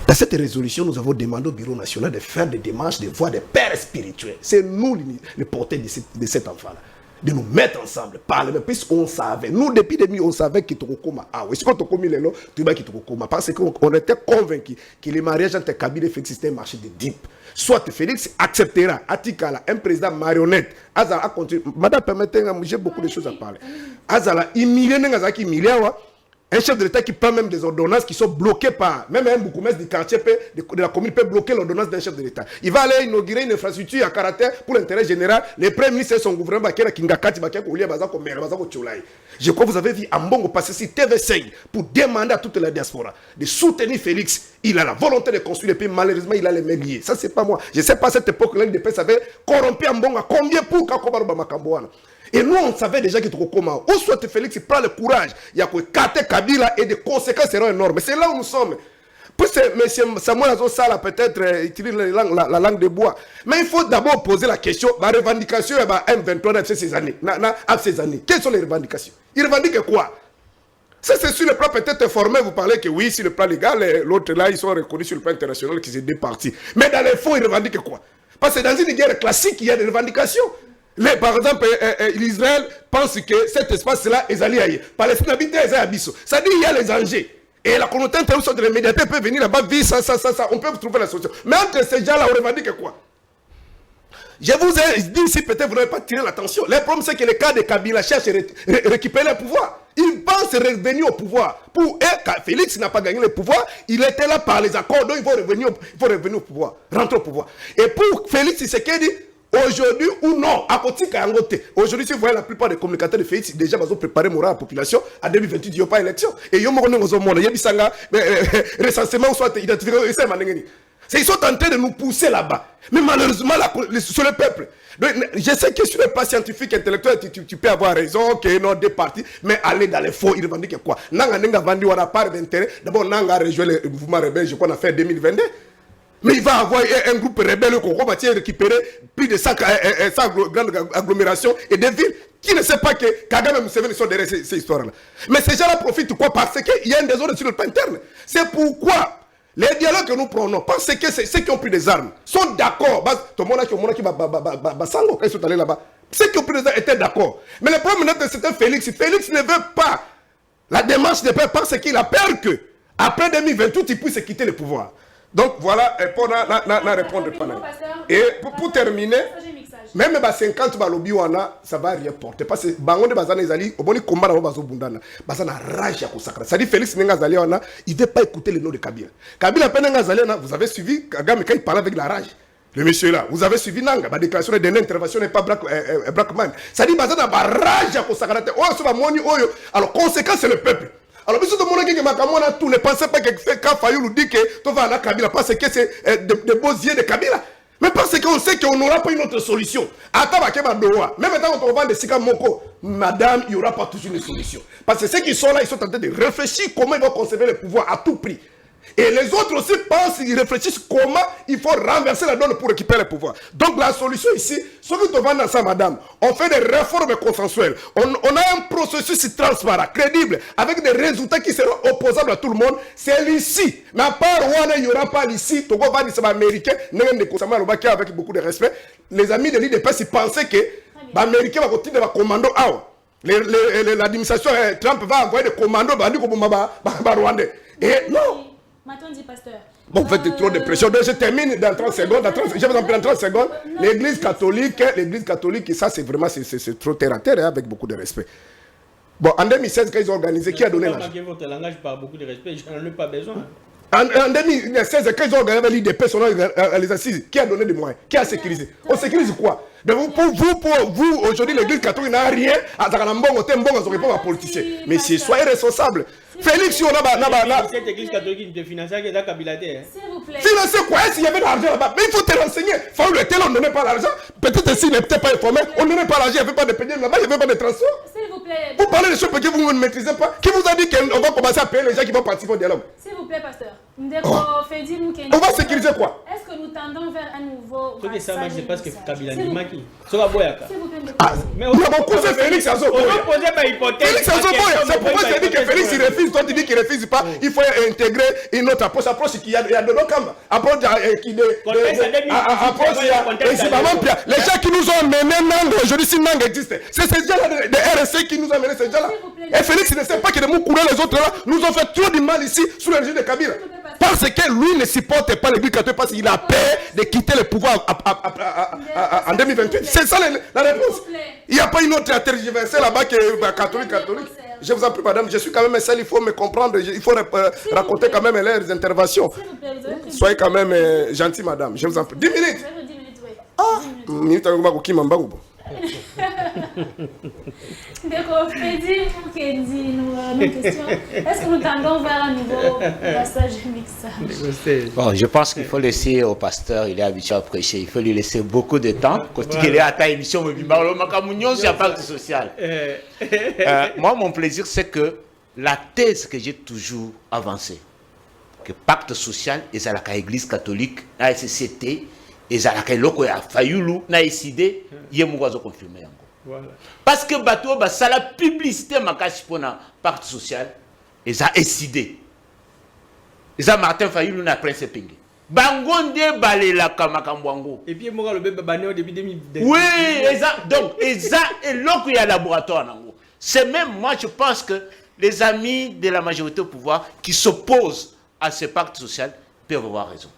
Dans cette résolution, nous avons demandé au Bureau national de faire des démarches, de voir des pères spirituels. C'est nous les porteurs de cet enfant-là. De nous mettre ensemble, parler, puisqu'on savait. Nous, depuis 2000, on savait qu'il était au coma. Ah oui, est-ce qu'on t'a commis les lots, tu vas qu'il était au coma. Parce qu'on était convaincus que le mariage entre Kabila et Félix, c'était un marché de dupes. Soit Félix acceptera, Atikala, un président marionnette, Azala a continué. Madame, permettez-moi, j'ai beaucoup de choses à parler. Azala, un chef de l'État qui prend même des ordonnances qui sont bloquées par, même un bourgmestre du quartier de la commune peut bloquer l'ordonnance d'un chef de l'État. Il va aller inaugurer une infrastructure à caractère pour l'intérêt général. Le premier ministre et son gouvernement, je crois que vous avez vu Ambongo passer sur TV5 pour demander à toute la diaspora de soutenir Félix. Il a la volonté de construire le pays, malheureusement il a les mains liées. Ça c'est pas moi. Je ne sais pas à cette époque-là, l'UDPS avait corrompu Ambongo. Combien pour Kakobaruba Makamboana? Et nous, on savait déjà qu'il était comment. Ou soit Félix prend le courage, il y a que Kate Kabila et des conséquences seront énormes. C'est là où nous sommes. Puisque M. Samuel Azosala peut-être utilise la langue de bois. Mais il faut d'abord poser la question, la revendication de M23 ces années. Quelles sont les revendications? Ils revendiquent quoi? C'est sur le plan peut-être formel, vous parlez que oui, sur le plan légal, l'autre là, ils sont reconnus sur le plan international qu'ils sont deux partis. Mais dans les fonds, ils revendiquent quoi? Parce que dans une guerre classique, il y a des revendications. Par exemple, l'Israël pense que cet espace-là est allié. Palestine habite à Abisso. Ça dit qu'il y a les enjeux. Et la communauté internationale de les médiateurs peut venir là-bas, vivre ça. On peut trouver la solution. Mais entre ces gens-là, on revendique quoi? Je vous ai dit ici, peut-être vous n'avez pas tiré l'attention. Le problème, c'est que le cas de Kabila cherche à récupérer le pouvoir. Il pense revenir au pouvoir. Pour eux, Félix n'a pas gagné le pouvoir. Il était là par les accords. Donc, il faut revenir au pouvoir. Rentrer au pouvoir. Et pour Félix Tshisekedi, aujourd'hui ou non, à côté Kangote. Aujourd'hui, si vous voyez la plupart des communicateurs de Félix, déjà, ils ont préparé moral à la population. En 2028, il n'y a pas d'élection. Et ils ont recensement, soit identifié. Ils sont en train de nous pousser là-bas. Mais malheureusement, sur le peuple. Donc, je sais que sur le plan scientifique, intellectuel, tu peux avoir raison, qu'il y a deux partis, mais aller dans les faux, ils revendiquent quoi? Nanga vendu, on a part d'intérêt. D'abord, Nanga rejoint le mouvement rebelle, je crois qu'on a fait en 2022. Mais il va avoir un groupe rebelle au Congo, va récupérer plus de 100 grandes agglomérations et des villes qui ne savent pas que Kagame et Museveni sont derrière ces histoires-là. Mais ces gens-là profitent quoi? Parce qu'il y a un désordre sur le plan interne. C'est pourquoi les dialogues que nous prenons, parce que ceux qui ont pris des armes sont d'accord. Tout le monde qui va quand ils sont allés là-bas. Ceux qui ont pris des armes étaient d'accord. Mais le problème maintenant, c'est Félix. Félix ne veut pas la démarche de paix parce qu'il a peur que après 2028, il puisse quitter le pouvoir. Donc voilà, pour répondre. Et pour terminer, même 50 balobi wana, ça va rien porter. Parce que Bangonde Bazana Ezali, au bon combat dans Bazo Bundana, Bazana rage à consacrer. Ça dit Félix Nengazali il ne veut pas écouter le nom de Kabila. Kabila Penengazali, vous avez suivi Kagame quand il parlait avec la rage. le monsieur là, vous avez suivi Nanga, ma déclaration de dernière intervention n'est pas Blackman. Ça dit, bazana barrage à Kosakarate. Oh, ça va moni, oh, alors, conséquence, c'est le peuple. Alors, monsieur de Monagé, Makamona, tout ne pensez pas que quand Fayoulou dit que tu vas à la Kabila, parce que c'est de beaux yeux de Kabila. Mais parce qu'on sait qu'on n'aura pas une autre solution. Attends, même quand on va de Sika Moko, madame, il n'y aura pas toujours une solution. Parce que ceux qui sont là, ils sont en train de réfléchir comment ils vont conserver le pouvoir à tout prix. Et les autres aussi pensent, ils réfléchissent comment il faut renverser la donne pour récupérer le pouvoir. Donc la solution ici, ce que tu vas dans ça, madame, on fait des réformes consensuelles. On a un processus transparent, crédible, avec des résultats qui seront opposables à tout le monde. C'est l'ici. Mais à part Rwanda, il n'y aura pas l'ici. Togo va dire c'est américain, avec beaucoup de respect. Les amis de l'IDPS, ils pensaient que l'américain va continuer à commando. L'administration Trump va envoyer des commandos rwandais. Et non. M'attendez, pasteur. Bon, vous faites trop de pression. Donc, je termine dans 30 secondes. Je vous en prie, dans 30 secondes. L'église catholique, ça, c'est vraiment c'est trop terre à terre, avec beaucoup de respect. Bon, en 2016, quand ils ont organisé, qui a donné l'argent? Votre langage par beaucoup de respect, je n'en ai pas besoin. En 2016, quand ils ont organisé l'IDP, les assises, qui a donné des moyens? Qui a sécurisé? On sécurise quoi? Donc pour vous aujourd'hui, l'église catholique n'a rien à répondre à politicien. Mais si soyez responsable. Félix, on a cette église catholique qui te finance, qui est dans Kabilate. S'il vous plaît. Financer quoi? S'il y avait de l'argent là-bas, mais il faut te renseigner. Faut le tel, on ne donnait pas l'argent. Peut-être s'il n'était pas informé, on ne donnait pas l'argent, il n'y avait pas de paiement là-bas, il n'y avait pas de transport. S'il vous plaît. Vous parlez de choses que vous ne maîtrisez pas. Qui vous a dit qu'on va commencer à payer les gens qui vont participer au dialogue? S'il vous plaît, pasteur. On va sécuriser quoi? Est-ce que nous tendons vers un nouveau... Ce que ça marche, c'est parce que Kabila dit Maki. S'il vous plaît, mais on a beaucoup de Félix Azoboya. Félix Azoboya, c'est pourquoi je dis que Félix il refuse, toi tu dis qu'il refuse pas. Il faut intégrer une autre approche. Approche qu'il y a de nos camps. Approche qui les gens qui nous ont menés Nang, aujourd'hui si Nang existe, c'est ces gens-là de RSC qui nous ont menés ces gens-là. Et Félix ne sait pas que de Moukoura, les autres là, nous ont fait trop du mal ici sous le régime de Kabila. Parce que lui ne supporte pas l'église catholique parce qu'il a peur de quitter le pouvoir en 2028. C'est ça la réponse. Il n'y a pas une autre tergiversée là-bas que catholique. Je vous en prie, madame, je suis quand même seul, il faut me comprendre, il faut raconter quand même leurs interventions. Soyez quand même gentil, madame, je vous en prie. 10 minutes. 10 minutes, oui. Ah, minute avec qui m'embarque. D'accord, Freddy, pour qu'il dise nos questions. Est-ce que nous tendons vers un nouveau passage mixage? Bon, je pense qu'il faut laisser au pasteur, il est habitué à prêcher, il faut lui laisser beaucoup de temps. Quand il est à ta émission, il y a pacte social. Moi, mon plaisir, c'est que la thèse que j'ai toujours avancée, que pacte social, et c'est la église catholique, la SCT, et c'est la loko ya Fayoulou, na décidé, il y a mon confirmé. Voilà. Parce que bateau, ça la publicité makashi pour un pacte social, et ça a décidé. Et ça Martin Fayoulou n'a pris ses pingues. Bangonde balela kamakambwango. Et puis moi le bébé bané au début 2010. Oui, donc et ça et là qu'il y a laboratoire nango. C'est même moi je pense que les amis de la majorité au pouvoir qui s'opposent à ce pacte social peuvent avoir raison.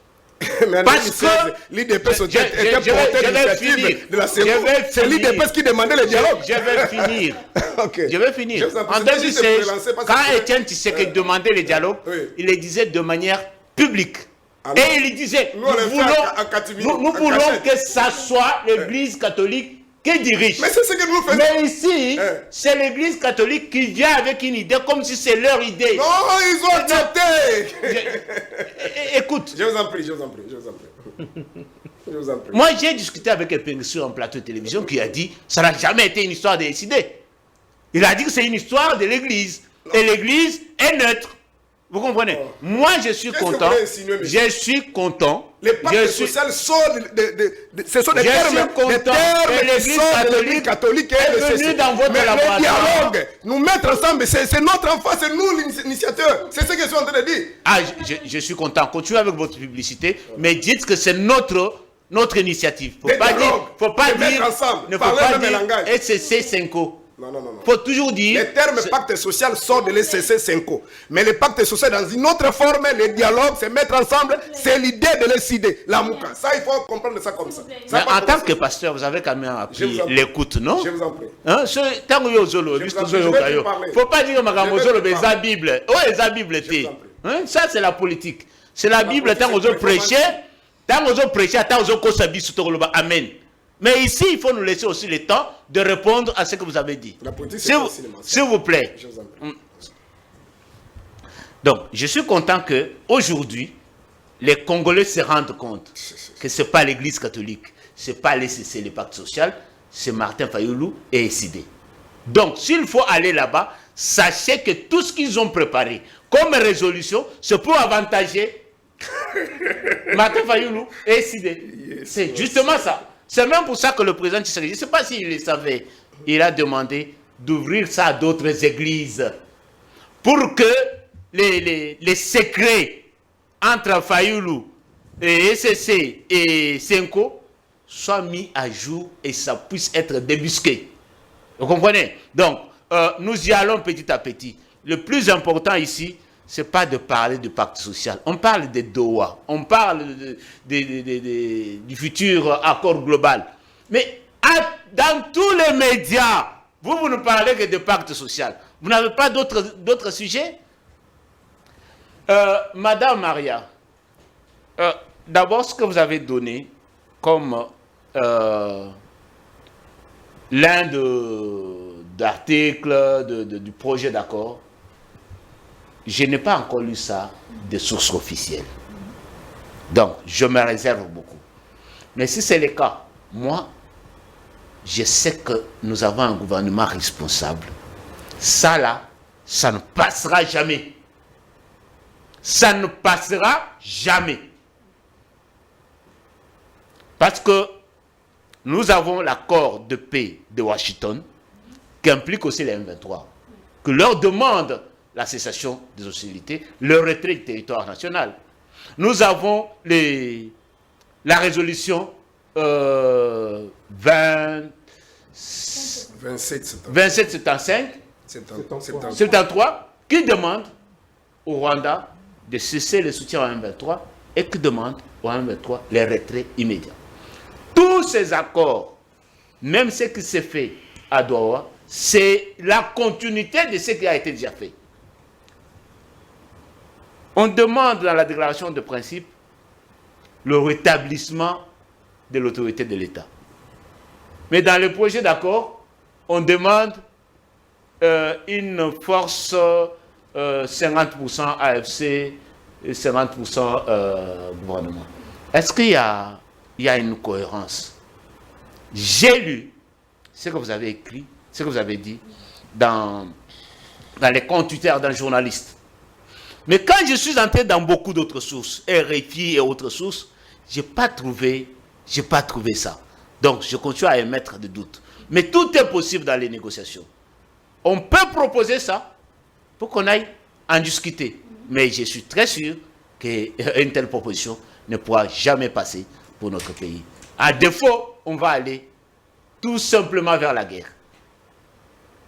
Parce que l'IDPS était porté l'initiative de la CENCO. C'est l'IDPS qui demandait le dialogue. Je vais finir. Okay. Je vais finir. En 2016, quand Etienne Tshisekedi demandait le dialogue, il le disait de manière publique. Alors, et il disait, nous voulons que ça soit l'église catholique qui dirige. Mais c'est ce que nous faisons. Mais ici, c'est l'église catholique qui vient avec une idée comme si c'est leur idée. Non, ils ont accepté. Écoute. Je vous en prie. Moi, j'ai discuté avec un sur un plateau de télévision qui a dit, ça n'a jamais été une histoire de décider. Il a dit que c'est une histoire de l'église. Et l'église est neutre. Vous comprenez? Moi, je suis content. Je suis content. Les pactes sociaux sont ce sont des termes que l'église catholique est venue dans votre laboratoire. Le dialogue, nous mettre ensemble, c'est notre enfant, c'est nous l'initiateur. C'est ce que je suis en train de dire. Ah, je suis content. Continuez avec votre publicité, mais dites que c'est notre initiative. Faut pas dire SCC 5. Non. Faut toujours dire. Les termes pacte social sortent de l'SCC 5. Mais le pacte social dans une autre forme, le dialogue, c'est mettre ensemble, c'est l'idée de l'idée, la mouka. Ça, il faut comprendre ça comme ça. Mais en tant que pasteur, vous avez quand même appris l'écoute, non? Je vous en prie. Hein? Tant que faut pas dire que les la Bible. Oh, les Bible, ça c'est la politique. C'est la Bible, tant que vous prêchez. Tant que vous prêchez, tant que vous sabiez sur le amen. Mais ici, il faut nous laisser aussi le temps de répondre à ce que vous avez dit. S'il vous plaît. Donc, je suis content que aujourd'hui, les Congolais se rendent compte que ce n'est pas l'Église catholique, ce n'est pas l'ECC, le pacte social, c'est Martin Fayoulou et SID. Donc, s'il faut aller là-bas, sachez que tout ce qu'ils ont préparé comme résolution, c'est pour avantager Martin Fayoulou et SID. C'est justement ça. C'est même pour ça que le président Tshisekedi, je ne sais pas s'il le savait, il a demandé d'ouvrir ça à d'autres églises pour que les secrets entre Fayoulou et SCC et Senko soient mis à jour et ça puisse être débusqué. Vous comprenez? Donc, nous y allons petit à petit. Le plus important ici, ce n'est pas de parler du pacte social. On parle de Doha, on parle du futur accord global. Mais dans tous les médias, vous ne parlez que de pacte social. Vous n'avez pas d'autres sujets? Madame Maria, d'abord ce que vous avez donné comme l'un d'articles du projet d'accord, je n'ai pas encore lu ça de sources officielles. Donc, je me réserve beaucoup. Mais si c'est le cas, moi, je sais que nous avons un gouvernement responsable. Ça là, ça ne passera jamais. Ça ne passera jamais. Parce que nous avons l'accord de paix de Washington, qui implique aussi les M23, que leur demande la cessation des hostilités, le retrait du territoire national. Nous avons la résolution 2775 qui demande au Rwanda de cesser le soutien au M23 et qui demande au M23 les retraits immédiats. Tous ces accords, même ce qui s'est fait à Doha, c'est la continuité de ce qui a été déjà fait. On demande dans la déclaration de principe le rétablissement de l'autorité de l'État. Mais dans le projet d'accord, on demande une force 50% AFC et 50% gouvernement. Est-ce qu'il y a une cohérence? J'ai lu ce que vous avez écrit, ce que vous avez dit dans les comptes Twitter d'un journaliste. Mais quand je suis entré dans beaucoup d'autres sources, RFI et autres sources, je n'ai pas trouvé ça. Donc, je continue à émettre des doutes. Mais tout est possible dans les négociations. On peut proposer ça pour qu'on aille en discuter. Mais je suis très sûr qu'une telle proposition ne pourra jamais passer pour notre pays. À défaut, on va aller tout simplement vers la guerre.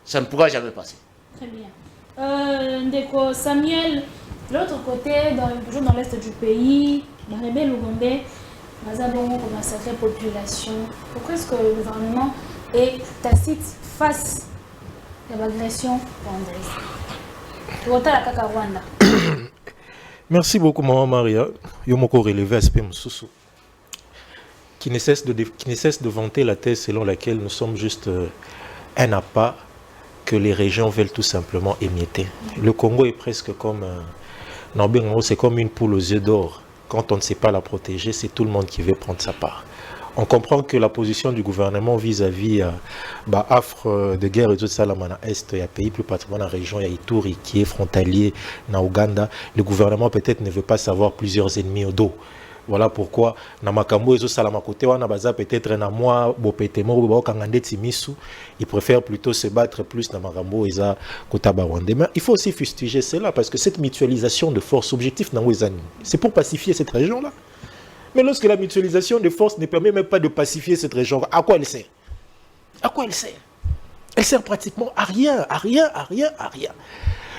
Ça ne pourra jamais passer. Très bien. Ndeko Samuel, de l'autre côté, toujours dans l'est du pays, dans les Ougondais, nous avons massacré la population. Pourquoi est-ce que le gouvernement est tacite face à l'agression rwandaise? Merci beaucoup, Maman Maria. Je vais relever l'aspect Moussoussou, qui ne cesse de vanter la thèse selon laquelle nous sommes juste un appât que les régions veulent tout simplement émietter. Le Congo est presque comme c'est comme une poule aux yeux d'or. Quand on ne sait pas la protéger, c'est tout le monde qui veut prendre sa part. On comprend que la position du gouvernement vis-à-vis affre de guerre et tout ça, là, dans l'Est, il y a pays, plus particulièrement dans la région, il y a Ituri qui est frontalier, dans Ouganda. Le gouvernement peut-être ne veut pas savoir plusieurs ennemis au dos. Voilà pourquoi, dans Makambo et Salama côté, on a peut-être un mois, il préfère plutôt se battre plus dans Makambo et Kotabarwande. Mais il faut aussi fustiger cela parce que cette mutualisation de forces, objectif, c'est pour pacifier cette région-là. Mais lorsque la mutualisation de forces ne permet même pas de pacifier cette région, à quoi elle sert? À quoi elle sert? Elle sert pratiquement à rien, à rien, à rien, à rien.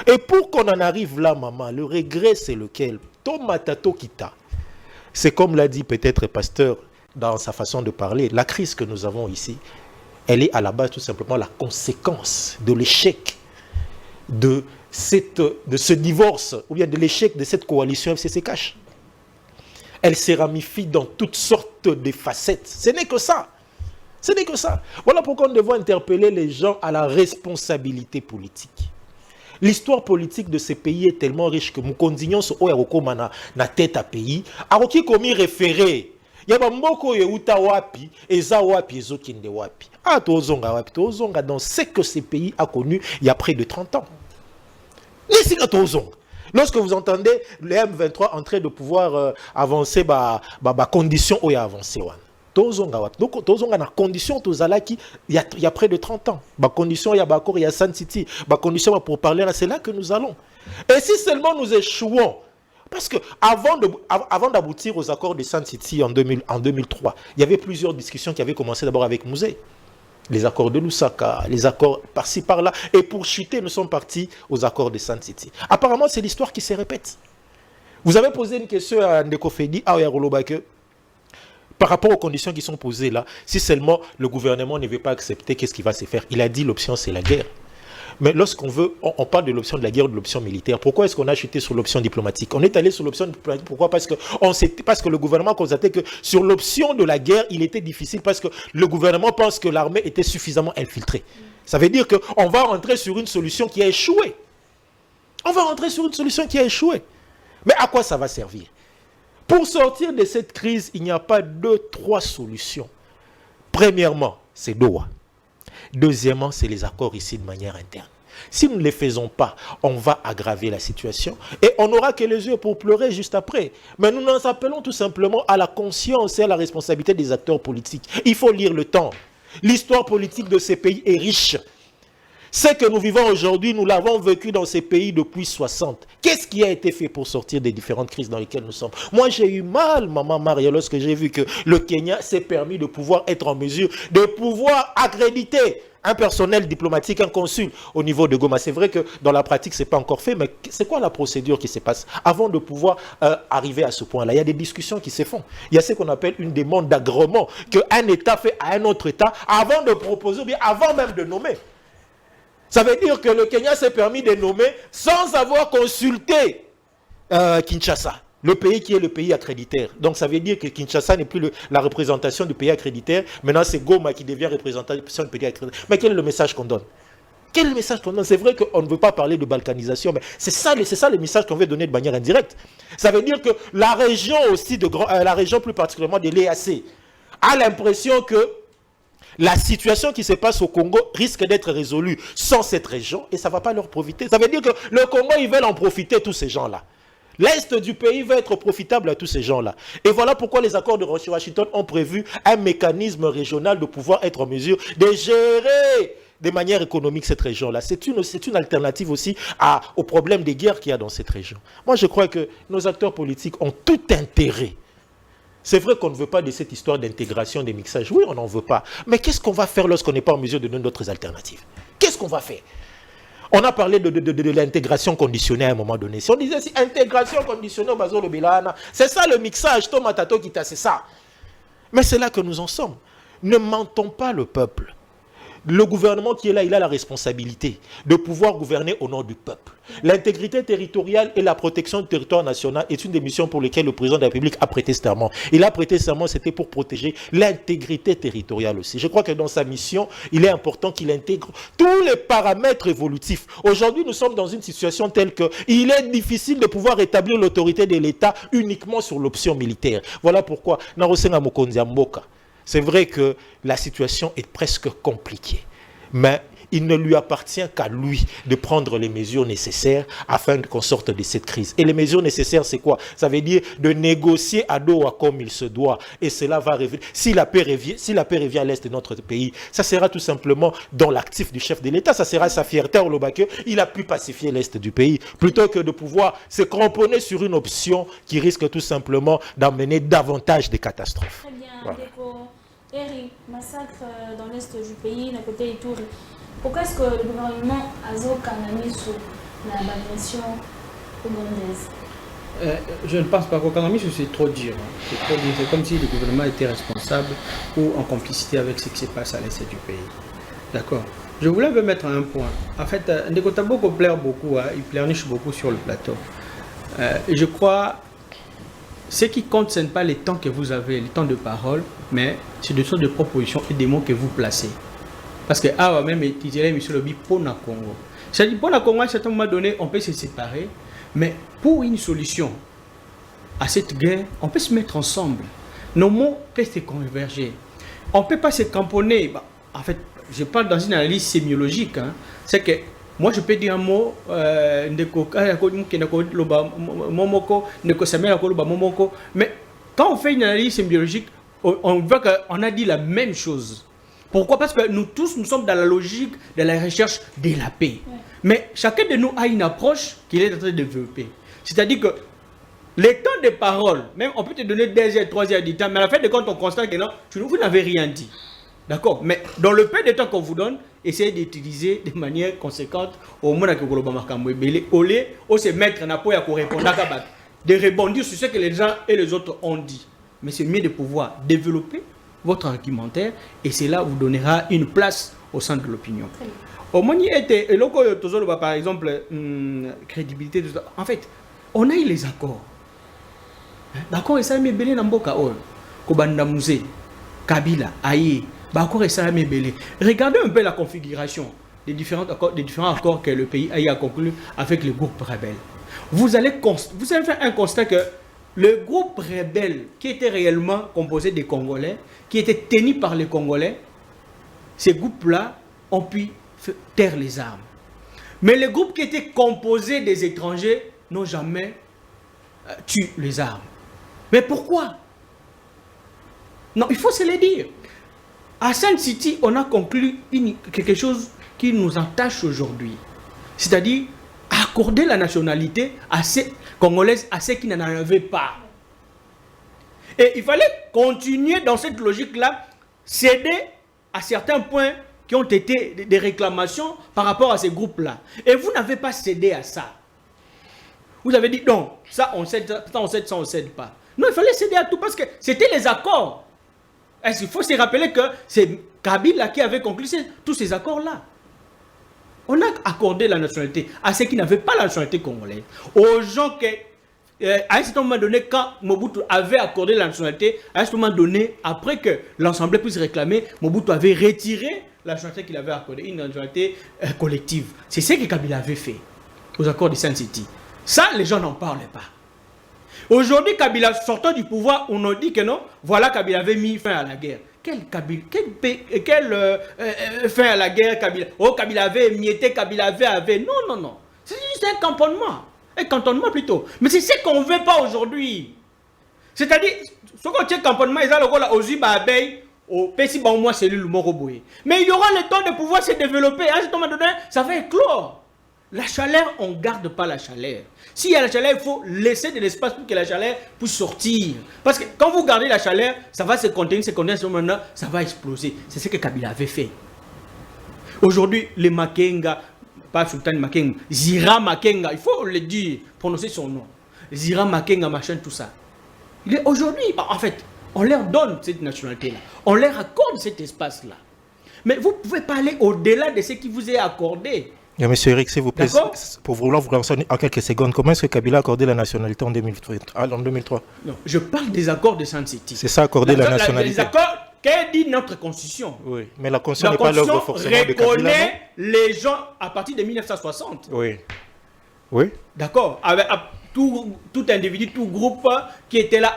Et pour qu'on en arrive là, maman, le regret c'est lequel? Tomatato Kita. C'est comme l'a dit peut-être Pasteur dans sa façon de parler, la crise que nous avons ici, elle est à la base tout simplement la conséquence de l'échec de ce divorce, ou bien de l'échec de cette coalition FCC-Cash. elle se ramifie dans toutes sortes de facettes. Ce n'est que ça. Ce n'est que ça. Voilà pourquoi nous devons interpeller les gens à la responsabilité politique. L'histoire politique de ces pays est tellement riche que nous continuons ce na tête à pays. Aroki komi référé. Yaba mboko yeuta wapi, eza wapi, ezokinde wapi. Ah, tozonga wapi, tozonga dans ce que ce pays a connu il y a près de 30 ans. Lorsque vous entendez le M23 en train de pouvoir avancer, condition où il a avancé. Donc, tozonga na condition tozalaki il y a près de 30 ans. Condition il y a Bakor, il y a Sun City, condition pour parler là, c'est là que nous allons. Et si seulement nous échouons, parce que avant d'aboutir aux accords de Sun City en 2003, il y avait plusieurs discussions qui avaient commencé d'abord avec Mouzé. Les accords de Lusaka, les accords par-ci, par-là. Et pour chuter, nous sommes partis aux accords de Sun City. Apparemment, c'est l'histoire qui se répète. Vous avez posé une question à Ndeko Fedi, à Oyarolobake, par rapport aux conditions qui sont posées là. Si seulement le gouvernement ne veut pas accepter, qu'est-ce qui va se faire? Il a dit l'option, c'est la guerre. Mais lorsqu'on veut, on parle de l'option de la guerre, de l'option militaire. Pourquoi est-ce qu'on a chuté sur l'option diplomatique? On est allé sur l'option diplomatique. Pourquoi? Parce que le gouvernement a constaté que sur l'option de la guerre, il était difficile parce que le gouvernement pense que l'armée était suffisamment infiltrée. Ça veut dire qu'on va rentrer sur une solution qui a échoué. On va rentrer sur une solution qui a échoué. Mais à quoi ça va servir? Pour sortir de cette crise, il n'y a pas 2-3 solutions. Premièrement, c'est Doha. Deuxièmement, c'est les accords ici de manière interne. Si nous ne les faisons pas, on va aggraver la situation et on n'aura que les yeux pour pleurer juste après. Mais nous nous appelons tout simplement à la conscience et à la responsabilité des acteurs politiques. Il faut lire le temps. L'histoire politique de ces pays est riche. Ce que nous vivons aujourd'hui, nous l'avons vécu dans ces pays depuis 60. Qu'est-ce qui a été fait pour sortir des différentes crises dans lesquelles nous sommes? Moi, j'ai eu mal, maman Maria, lorsque j'ai vu que le Kenya s'est permis de pouvoir être en mesure de pouvoir accréditer un personnel diplomatique, un consul au niveau de Goma. C'est vrai que dans la pratique, ce n'est pas encore fait, mais c'est quoi la procédure qui se passe avant de pouvoir arriver à ce point-là? Il y a des discussions qui se font. Il y a ce qu'on appelle une demande d'agrément qu'un État fait à un autre État avant de proposer, ou bien avant même de nommer. Ça veut dire que le Kenya s'est permis de nommer sans avoir consulté Kinshasa, le pays qui est le pays accréditaire. Donc ça veut dire que Kinshasa n'est plus la représentation du pays accréditaire. Maintenant c'est Goma qui devient représentation du pays accréditaire. Mais quel est le message qu'on donne? Quel est le message qu'on donne? C'est vrai qu'on ne veut pas parler de balkanisation, mais c'est ça le message qu'on veut donner de manière indirecte. Ça veut dire que la région aussi, la région plus particulièrement de l'EAC, a l'impression que la situation qui se passe au Congo risque d'être résolue sans cette région et ça ne va pas leur profiter. Ça veut dire que le Congo, ils veulent en profiter, tous ces gens-là. L'Est du pays va être profitable à tous ces gens-là. Et voilà pourquoi les accords de Washington ont prévu un mécanisme régional de pouvoir être en mesure de gérer de manière économique cette région-là. C'est une alternative aussi au problème des guerres qu'il y a dans cette région. Moi, je crois que nos acteurs politiques ont tout intérêt. C'est vrai qu'on ne veut pas de cette histoire d'intégration, des mixages. Oui, on n'en veut pas. Mais qu'est-ce qu'on va faire lorsqu'on n'est pas en mesure de donner d'autres alternatives? Qu'est-ce qu'on va faire? On a parlé de l'intégration conditionnée à un moment donné. Si on disait si intégration conditionnée au Bazolo Bilana, c'est ça le mixage, Tomatato Kita, c'est ça. Mais c'est là que nous en sommes. Ne mentons pas le peuple. Le gouvernement qui est là, il a la responsabilité de pouvoir gouverner au nom du peuple. L'intégrité territoriale et la protection du territoire national est une des missions pour lesquelles le président de la République a prêté serment. Il a prêté serment, c'était pour protéger l'intégrité territoriale aussi. Je crois que dans sa mission, il est important qu'il intègre tous les paramètres évolutifs. Aujourd'hui, nous sommes dans une situation telle qu'il est difficile de pouvoir établir l'autorité de l'État uniquement sur l'option militaire. Voilà pourquoi, Narosenga Mokonzi Mboka, c'est vrai que la situation est presque compliquée, mais il ne lui appartient qu'à lui de prendre les mesures nécessaires afin qu'on sorte de cette crise. Et les mesures nécessaires, c'est quoi? Ça veut dire de négocier à Doha comme il se doit. Et cela va revenir. Si la paix revient à l'est de notre pays, ça sera tout simplement dans l'actif du chef de l'État. Ça sera sa fierté au Lobake. Il a pu pacifier l'est du pays, plutôt que de pouvoir se cramponner sur une option qui risque tout simplement d'amener davantage de catastrophes. Très bien, voilà. Eric, massacre dans l'est du pays, d'un côté Ituri. Pourquoi est-ce que le gouvernement a mis sur la nation ougandaise? Je ne pense pas qu'au Canada, c'est trop dur. C'est trop dur. C'est comme si le gouvernement était responsable ou en complicité avec ce qui se passe à l'est du pays. D'accord. Je voulais mettre un point. En fait, Ndeko Taboko plaire beaucoup, il pleurniche beaucoup sur le plateau. Et je crois ce qui compte, ce n'est pas les temps que vous avez, les temps de parole, mais c'est des sortes de propositions et des mots que vous placez. Parce que, même, M. Lobi, pour le Congo. C'est-à-dire, pour le Congo, à un certain moment donné, on peut se séparer, mais pour une solution à cette guerre, on peut se mettre ensemble. Nos mots peuvent se converger. On ne peut pas se camponner. En fait, je parle dans une analyse sémiologique. Hein. C'est que moi, je peux dire un mot, mais quand on fait une analyse sémiologique, on voit qu'on a dit la même chose. Pourquoi? Parce que nous tous, nous sommes dans la logique de la recherche de la paix. Mais chacun de nous a une approche qu'il est en train de développer. C'est-à-dire que les temps de parole, même on peut te donner 2 heures, 3 heures du temps, mais à la fin de compte, on constate que non, vous n'avez rien dit. D'accord? Mais dans le peu de temps qu'on vous donne, essayez d'utiliser de manière conséquente au moins que au lieu de se mettre en appui à répondre de rebondir sur ce que les uns et les autres ont dit. Mais c'est mieux de pouvoir développer votre argumentaire et cela vous donnera une place au sein de l'opinion. Au moins, par exemple, crédibilité, en fait, on a eu les accords. D'accord, et ça m'a belé dans Mboka Ol, Kobanda Musée, Kabila, Aïe, Bakor et ça m'a belé. Regardez un peu la configuration des différents accords que le pays a conclu avec le groupe rebelle. Vous allez faire un constat que le groupe rebelle, qui était réellement composé des Congolais, qui était tenu par les Congolais, ces groupes-là ont pu taire les armes. Mais les groupes qui étaient composés des étrangers n'ont jamais tué les armes. Mais pourquoi? Non, il faut se le dire. À Sun City, on a conclu quelque chose qui nous attache aujourd'hui. C'est-à-dire accorder la nationalité à ces Congolaises, à ceux qui n'en avaient pas. Et il fallait continuer dans cette logique-là, céder à certains points qui ont été des réclamations par rapport à ces groupes-là. Et vous n'avez pas cédé à ça. Vous avez dit non, ça on cède, ça on cède, ça on ne cède pas. Non, il fallait céder à tout parce que c'était les accords. Il faut se rappeler que c'est Kabila qui avait conclu tous ces accords-là. On a accordé la nationalité à ceux qui n'avaient pas la nationalité congolaise. Aux gens qui, à un certain moment donné, quand Mobutu avait accordé la nationalité, à un certain moment donné, après que l'Assemblée puisse réclamer, Mobutu avait retiré la nationalité qu'il avait accordée, une nationalité collective. C'est ce que Kabila avait fait aux accords de Sun City. Ça, les gens n'en parlent pas. Aujourd'hui, Kabila sortant du pouvoir, on a dit que non, voilà, Kabila avait mis fin à la guerre. Quelle fin à la guerre Kabila? Oh, Kabila avait émietté, Kabila avait... Non. C'est juste un cantonnement plutôt. Mais c'est ce qu'on ne veut pas aujourd'hui. C'est-à-dire, ce qu'on tient cantonnement, ils ont le aux Zimbabwe, au Pessi, au moins cellule Moroboé. Mais il y aura le temps de pouvoir se développer. À ce moment donné, ça va éclore. La chaleur, on ne garde pas la chaleur. S'il y a la chaleur, il faut laisser de l'espace pour que la chaleur puisse sortir. Parce que quand vous gardez la chaleur, ça va se contenir, à ce moment-là, ça va exploser. C'est ce que Kabila avait fait. Aujourd'hui, les Makenga, pas Sultan Makenga, Zira Makenga, il faut le dire, prononcer son nom. Zira Makenga, machin, tout ça. Aujourd'hui, en fait, on leur donne cette nationalité-là. On leur accorde cet espace-là. Mais vous ne pouvez pas aller au-delà de ce qui vous est accordé. Monsieur Eric, s'il vous plaît, pour vouloir vous lancer en quelques secondes, comment est-ce que Kabila a accordé la nationalité en 2003 Non, je parle des accords de Sun City. C'est ça, accorder la nationalité. Les accords, qu'est dit notre constitution? Oui, mais la constitution n'est pas l'œuvre forcément de Kabila. La constitution reconnaît les gens à partir de 1960. Oui. D'accord. Avec tout individu, tout groupe qui était là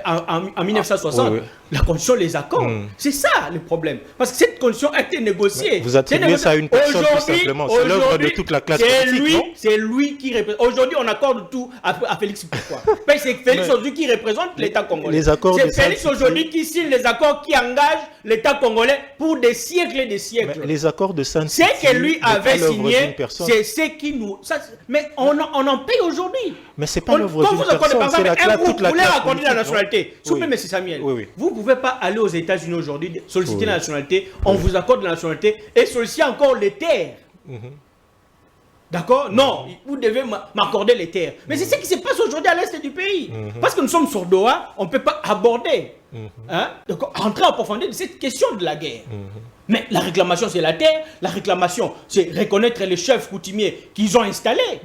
en 1960, la constitution les accorde. C'est ça le problème. Parce que cette constitution a été négociée. Mais vous attribuez ça à une personne tout simplement. C'est l'œuvre de toute la classe politique. C'est lui qui représente. Aujourd'hui, on accorde tout à Félix. Pourquoi? C'est Félix aujourd'hui qui représente l'État congolais. C'est Félix aujourd'hui qui signe les accords qui engagent l'État congolais pour des siècles et des siècles. Mais les accords de Sun City, c'est que lui avait signé, c'est ce qui nous... Mais on en paye aujourd'hui. Mais c'est pas l'œuvre d'une personne, c'est la classe, toute la classe. Vous voulez accorder la nationalité. S'il vous plaît, M. Samuel, vous ne pouvez pas aller aux États-Unis aujourd'hui, solliciter la nationalité, on vous accorde la nationalité et solliciter encore les terres. D'accord? Non, vous devez m'accorder les terres. Mais c'est ce qui se passe aujourd'hui à l'est du pays. Parce que nous sommes sur Doha, on ne peut pas aborder, rentrer en profondeur de cette question de la guerre. Mais la réclamation, c'est la terre. La réclamation, c'est reconnaître les chefs coutumiers qu'ils ont installés.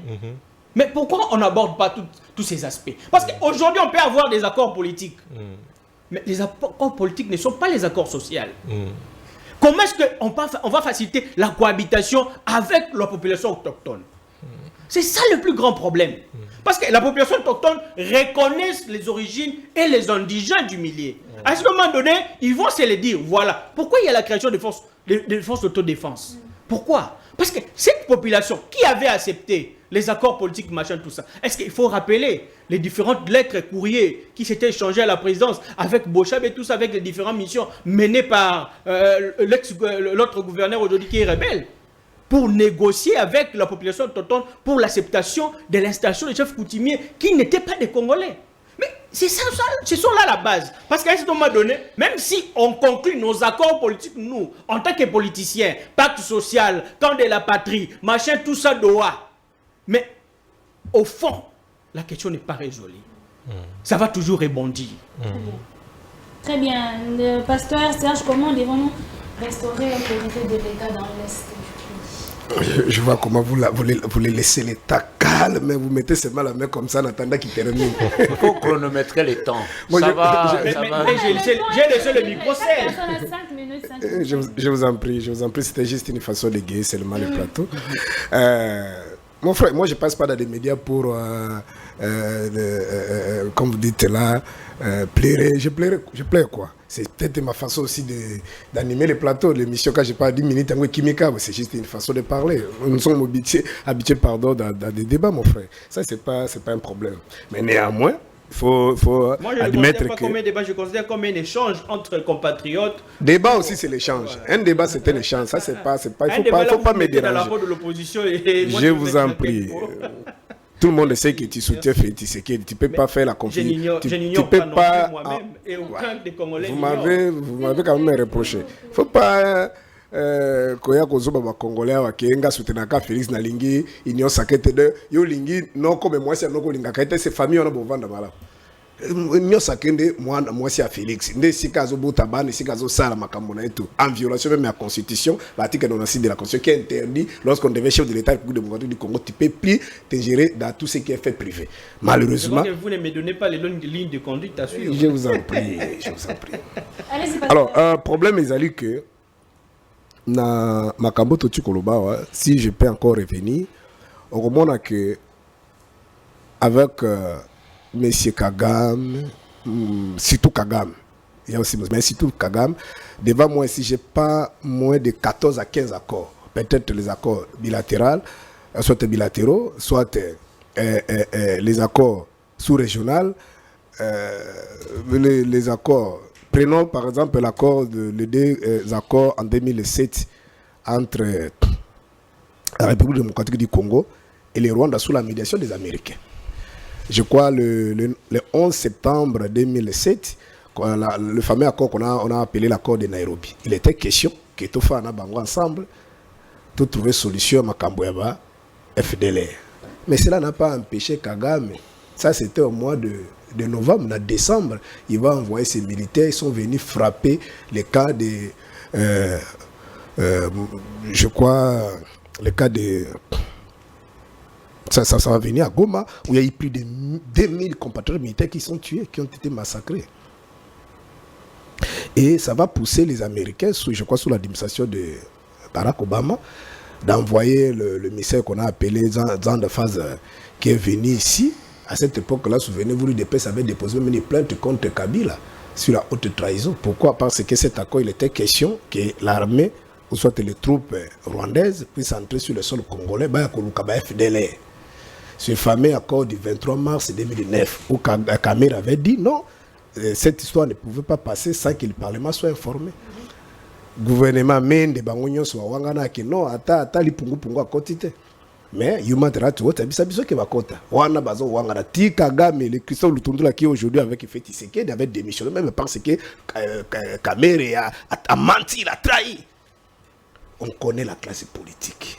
Mais pourquoi on n'aborde pas tous ces aspects? Parce qu'aujourd'hui, on peut avoir des accords politiques. Mais les accords politiques ne sont pas les accords sociaux. Comment est-ce qu'on va faciliter la cohabitation avec la population autochtone? C'est ça le plus grand problème. Parce que la population autochtone reconnaît les origines et les indigènes du milieu. À ce moment donné, ils vont se le dire. Voilà. Pourquoi il y a la création des forces d'autodéfense? Pourquoi? Parce que cette population qui avait accepté les accords politiques, machin, tout ça, est-ce qu'il faut rappeler les différentes lettres et courriers qui s'étaient échangés à la présidence avec Bochab et tout ça, avec les différentes missions menées par l'autre gouverneur aujourd'hui qui est rebelle, pour négocier avec la population autochtone pour l'acceptation de l'installation des chefs coutumiers qui n'étaient pas des Congolais. Mais c'est ça, ce sont là la base. Parce qu'à un certain moment donné, même si on conclut nos accords politiques, nous, en tant que politiciens, pacte social, camp de la patrie, machin, tout ça, Doha. Mais au fond, la question n'est pas résolue. Ça va toujours rebondir. Très bien. Le pasteur Serge, comment devons-nous restaurer l'autorité de l'État dans l'Est du pays? Je vois comment vous les laissez l'État calme, mais vous mettez seulement la main comme ça en attendant qu'il termine. Il faut chronométrer les temps. Moi, ça va. J'ai laissé le micro seul. Je vous en prie, c'était juste une façon de gayer seulement le plateau. Mon frère, moi je passe pas dans des médias pour, comme vous dites là, plairer. Je plaire quoi. C'est peut-être ma façon aussi d'animer les plateaux. L'émission, quand je parle 10 minutes, c'est juste une façon de parler. Nous sommes habitués dans des débats, mon frère. Ça, c'est pas un problème. Mais néanmoins, il faut moi, je admettre pas comme un débat, je considère comme un échange entre compatriotes. Débat aussi, c'est l'échange. Un débat, c'est un échange. Ça, c'est pas. Il faut pas me déranger. Dans la peau de l'opposition et moi, je vous en prie. Tout le monde sait que tu soutiens Félix Tshisekedi. Tu ne peux pas faire la confusion. Je n'ignore pas moi-même et aucun des Congolais. Vous m'avez quand même reproché. Il ne faut pas koya kozoba ba Congolais wakenga soutenaka Félix Nalingi Union Sakete de yo lingi non comme moi c'est non ko linga kaite c'est famille on a bovanda mala. Union Sakende moi c'est Félix ndé sikazo botabane sikazo sala makambo na eto en violation même de la constitution l'article 96 de la constitution qui interdit lorsqu'on devait chef de l'État démocratique du Congo tu peux plus te gérer dans tout ce qui est fait privé. Malheureusement vous ne me donnez pas les lignes de conduite à suivre. Je vous en prie. Alors problème est que na makambo to tukoloba si je peux encore revenir on remonte que avec Monsieur Kagame, surtout Kagame, il y a aussi mais surtout Kagame, devant moi si j'ai pas moins de 14 à 15 accords, peut-être les accords bilatéraux, soit bilatéraux, soit les accords sous-régionaux, les accords. Prenons par exemple l'accord les deux accords en 2007 entre la République démocratique du Congo et le Rwanda sous la médiation des Américains. Je crois le 11 septembre 2007, le fameux accord qu'on a appelé l'accord de Nairobi. Il était question que tout fait ensemble, tout trouver solution à Makamboueba, FDLR. Mais cela n'a pas empêché Kagame. Ça c'était au mois de novembre, en décembre, il va envoyer ses militaires, ils sont venus frapper les cas de, je crois, le cas de, ça va venir à Goma, où il y a eu plus de 2000 compatriotes militaires qui sont tués, qui ont été massacrés. Et ça va pousser les Américains, je crois sous l'administration de Barack Obama, d'envoyer le missile qu'on a appelé Zandaphase, qui est venu ici. À cette époque-là, souvenez-vous, l'UDPS avait déposé même une plainte contre Kabila sur la haute trahison. Pourquoi? Parce que cet accord, il était question que l'armée, ou soit les troupes rwandaises, puissent entrer sur le sol congolais, FDLR. Ce fameux accord du 23 mars 2009, où Kamere avait dit non, cette histoire ne pouvait pas passer sans que le Parlement soit informé. Le gouvernement mène des bangonions soit wangana qui non, ata lipungu pungu à côté. Mais human rights what abisabiso ke bakota wana bazo wangana ti Kagame le Christophe Lutundula qui aujourd'hui avec Félix Tshisekedi avait démissionné même parce que Kamere a menti, il a trahi. On connaît la classe politique.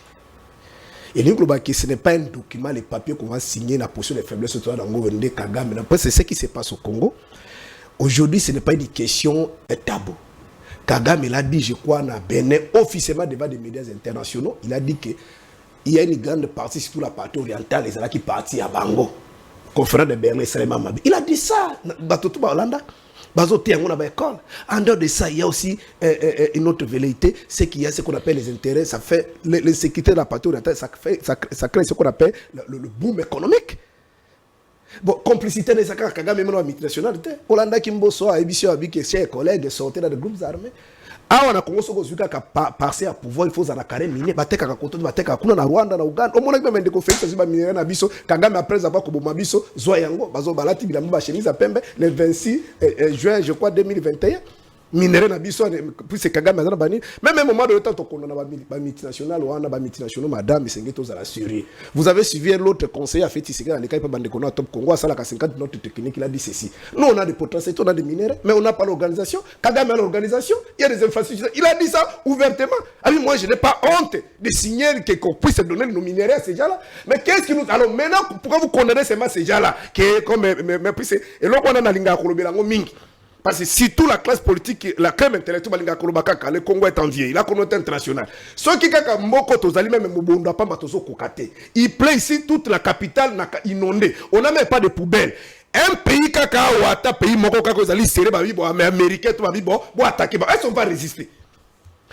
Et ce n'est pas un document, les papiers qu'on va signer la position de faiblesse dans le gouvernement de Kagame. C'est ce qui se passe au Congo. Aujourd'hui, ce n'est pas une question tabou. Kagame l'a dit, je crois, officiellement devant des médias internationaux, il a dit que il y a une grande partie, surtout la partie orientale, les qui partent à Bango. Conférence de Berlin, il a dit ça. Batoto Hollanda. En dehors de ça, il y a aussi une autre velléité, c'est qu'il y a ce qu'on appelle les intérêts, ça fait l'insécurité de la partie orientale, ça crée ce qu'on appelle le boom économique. Bon, complicité de Sakar Kagame, même en multinationale, Hollanda Kimboso a émission avec ses collègues sortis dans des groupes armés. Ah, on a commencé à passer à pouvoir, il faut en carré miner, bateka kakoto, bateka kuna na Rwanda na Uganda. Au moins même des conférences ziba minera na biso, Kagame après avoir comme mabiso, zoyango, bazo balati bilamba chemise à pembe le 26 juin je crois 2021. Minéré na biso puis c'est Kagame azana bani même un moment de temps to kona na ba multinational wana ba multinational madame sengeto za la Syrie. Vous avez suivi l'autre conseiller a fait ici dans les cas pas bande kono top Congo ça la 50 notre technique il a dit ceci. Nous on a des potentiels, on a des minéraux mais on n'a pas l'organisation. Kagame a l'organisation, il y a des infrastructures. Il a dit ça ouvertement. Alors moi je n'ai pas honte de signer qu'on puisse donner nos minéraux à ces gens-là. Mais qu'est-ce qui nous alors maintenant pourquoi vous condamnez ces gens-là qui comme mais puis c'est et là on a na linga kolobelango mingi. Parce que si toute la classe politique, la crème intellectuelle, le Congo est envié, il a communauté internationale. Ceux qui ont Moko, Tozali, même Mobunda, Pamba, Tozo, Kokate. Il plaît ici, toute la capitale n'a inondée. On n'a même pas de poubelles. Un pays qui a un pays Moko, Kozali, Séré, mais américain, tout va attaquer. Est-ce qu'on va résister?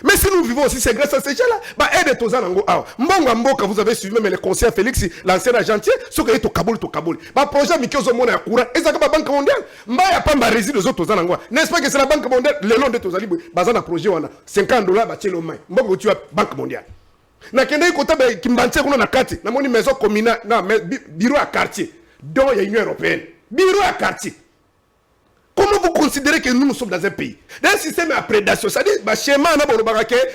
Mais si nous vivons aussi, c'est grâce à ces gens-là. Aide Tozanango. Mbonga Mboka, vous avez suivi même le conseiller Félix, l'ancien agentier, ce qui est au Kaboul. Projet Mikio Mona Koura, et ça, la Banque mondiale. Mbaya Pamba réside aux autres Tozanango. N'est-ce pas que c'est la Banque mondiale, le long de Tozali, Bazana projet, $50, Bachelo Mai. Mbongo, tu as Banque mondiale. Na kende kota ba kimbanche kuna na kati na moni maison communale na bureau à quartier dont il y a une Union européenne bureau à quartier. Comment vous considérez que nous sommes dans un pays d'un système à prédation, c'est-à-dire schéma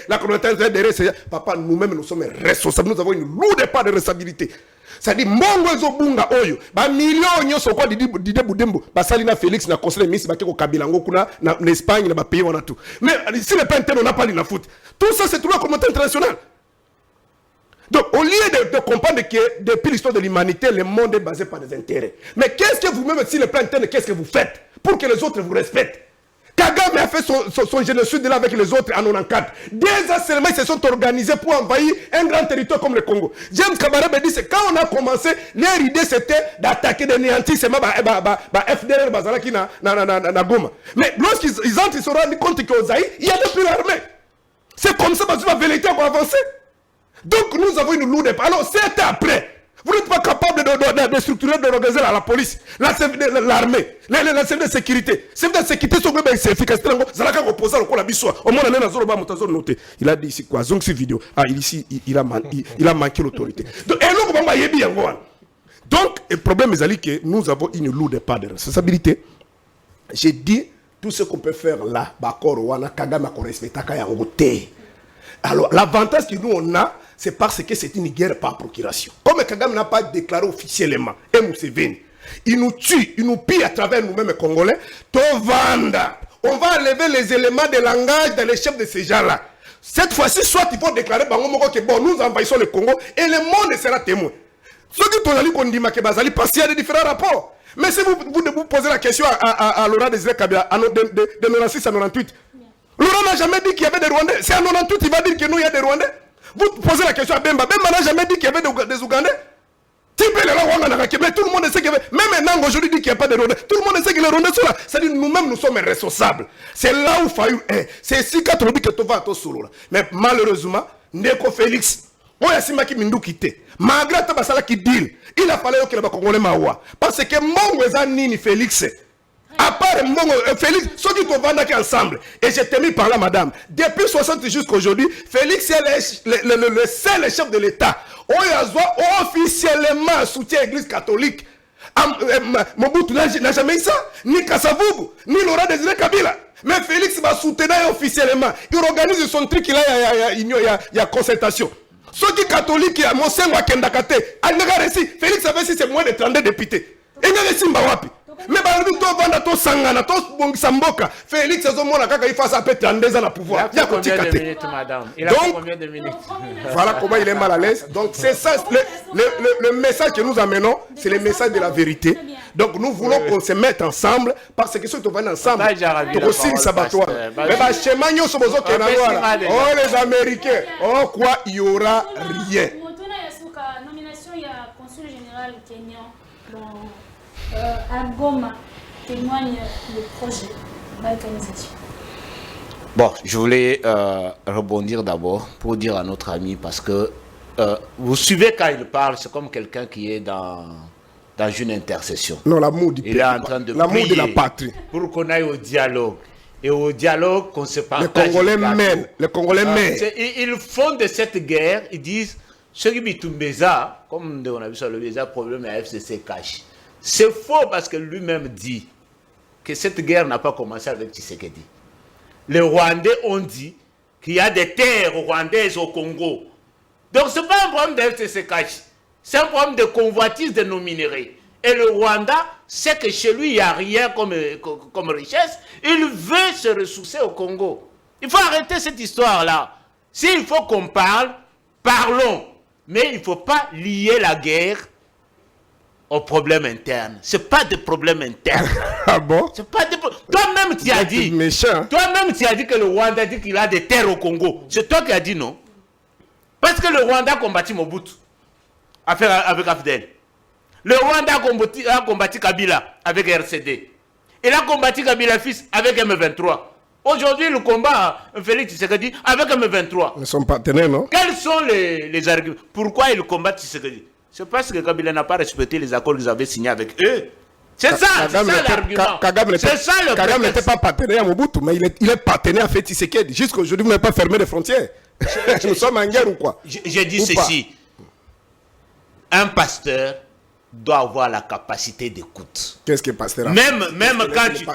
la communauté internationale, papa, nous-mêmes nous sommes responsables, nous avons une lourde part de responsabilité. C'est-à-dire mbongo ezobunga oyo ba millions nyonso kwa Didier Boudembo basali na Félix na conseiller ministre bakeko Kabila ngo kuna na Espagne na ba pays on a tout. Mais si le peintre on n'a pas la foot. Tout ça c'est tout la communauté internationale. Donc, au lieu de comprendre que depuis l'histoire de l'humanité, le monde est basé par des intérêts. Mais qu'est-ce que vous-même, si le plan interne, qu'est-ce que vous faites pour que les autres vous respectent? Kagame a fait son génocide là avec les autres en 94. Des ans seulement, ils se sont organisés pour envahir un grand territoire comme le Congo. James Kabarebe dit que quand on a commencé, leur idée c'était d'attaquer, de néantir seulement FDLR Bazalaki na Goma. Mais lorsqu'ils entrent, ils se rendent compte qu'au Zaïre, il y a plus l'armée. C'est comme ça que la vérité va avancer. Donc nous avons une lourde. Alors c'est après. Vous n'êtes pas capable de structurer, de organiser la police, l'armée, la service de sécurité. Service de sécurité, c'est efficace. Il a dit ici quoi? Donc cette vidéo. Ah, il a manqué l'autorité. Donc le problème est que nous avons une lourde part de responsabilité. J'ai dit tout ce qu'on peut faire là, alors l'avantage que nous on a, c'est parce que c'est une guerre par procuration. Comme Kagame n'a pas déclaré officiellement, et Museveni, il nous tue, il nous pille à travers nous-mêmes Congolais, on va enlever les éléments de langage dans les chefs de ces gens-là. Cette fois-ci, soit ils vont déclarer que bon, nous envahissons le Congo et le monde sera témoin. Ceux qui ont dit qu'on dit que Bazali parce qu'il y a des différents rapports. Mais si vous posez la question à Laurent Désiré Kabila de 96 à 98, Laurent n'a jamais dit qu'il y avait des Rwandais. C'est à 98 il va dire que nous il y a des Rwandais. Vous posez la question à Bemba. Bemba n'a jamais dit qu'il y avait des Ougandais. Mais tout le monde sait qu'il y avait. Même maintenant aujourd'hui dit qu'il n'y a pas de Rwandais. Tout le monde sait que les Rwandais sont là. C'est-à-dire nous-mêmes nous sommes responsables. C'est là où Fayou est. C'est ici que tu dis que tu vas à ton solo. Mais malheureusement, Ndeko Félix, Oyasimaki Mindu quitté. Malgré Tabasala qui dit, il a fallu que les Congolais mawa. Parce que mon Nini Félix. À part Félix, ceux qui te vendent ensemble, et je t'ai mis par là, madame, depuis 60 jusqu'à aujourd'hui, Félix est le seul chef de l'État. On officiellement soutient l'église catholique. Mobutu n'a jamais eu ça, ni Kassavubu, ni Laurent Désiré Kabila. Mais Félix va soutenir officiellement. Il organise son truc, il y a concertation. Ceux qui catholiques, il y a Monsengo Kendakate, Félix avait si c'est moins de 32 députés. Et il y a des Simbawapi. Mais Félix il fasse à peu 32 ans à pouvoir. Il y a combien de minutes, madame? Il a combien de minutes? Voilà comment il est mal à l'aise. Donc c'est ça, le message que nous amenons, c'est le message de la vérité. Donc nous voulons qu'on se mette ensemble, parce que ceux qui vont ensemble, aussi une sabatoire. Mais oh les Américains, oh quoi, il n'y aura rien. à Goma témoigne le projet de balkanisation? Bon, je voulais rebondir d'abord pour dire à notre ami, parce que vous suivez quand il parle, c'est comme quelqu'un qui est dans une intercession. Non, l'amour du Il pays. est en train de L'amour de la prier patrie. pour qu'on aille au dialogue. Et au dialogue, qu'on se Les partage. Congolais le gâteau. mènent. Les Congolais mènent. Ils font de cette guerre, ils disent, ce qui Bitumbeza, comme on a vu sur le visa, problème à FCC cache. C'est faux parce que lui-même dit que cette guerre n'a pas commencé avec Tshisekedi. Les Rwandais ont dit qu'il y a des terres rwandaises au Congo. Donc ce n'est pas un problème de FCC cache. C'est un problème de convoitise de nos minerais. Et le Rwanda sait que chez lui, il n'y a rien comme richesse. Il veut se ressourcer au Congo. Il faut arrêter cette histoire-là. S'il faut qu'on parle, parlons. Mais il ne faut pas lier la guerre aux problèmes internes. Ce n'est pas des problèmes internes. Ah bon? C'est pas des problèmes. Toi-même, tu as dit. Méchant. Toi-même, tu as dit que le Rwanda dit qu'il a des terres au Congo. C'est toi qui as dit non. Parce que le Rwanda a combattu Mobutu avec Afdel. Le Rwanda a combattu Kabila avec RCD. Il a combattu Kabila fils avec M23. Aujourd'hui, le combat, Félix Tshisekedi avec M23. Ils sont partenaires, non? Quels sont les arguments? Pourquoi ils combattent Tshisekedi? C'est parce que Kabila n'a pas respecté les accords qu'ils avaient signés avec eux. C'est ça l'argument. C'est ça le Kagame n'était pas partenaire à Mobutu, mais il est partenaire à fait Tshisekedi. Jusqu'aujourd'hui, vous n'avez pas fermé les frontières. Nous sommes en guerre ou quoi? J'ai dit ou ceci. Un pasteur doit avoir la capacité d'écoute. Qu'est-ce que pasteur a même quand tu...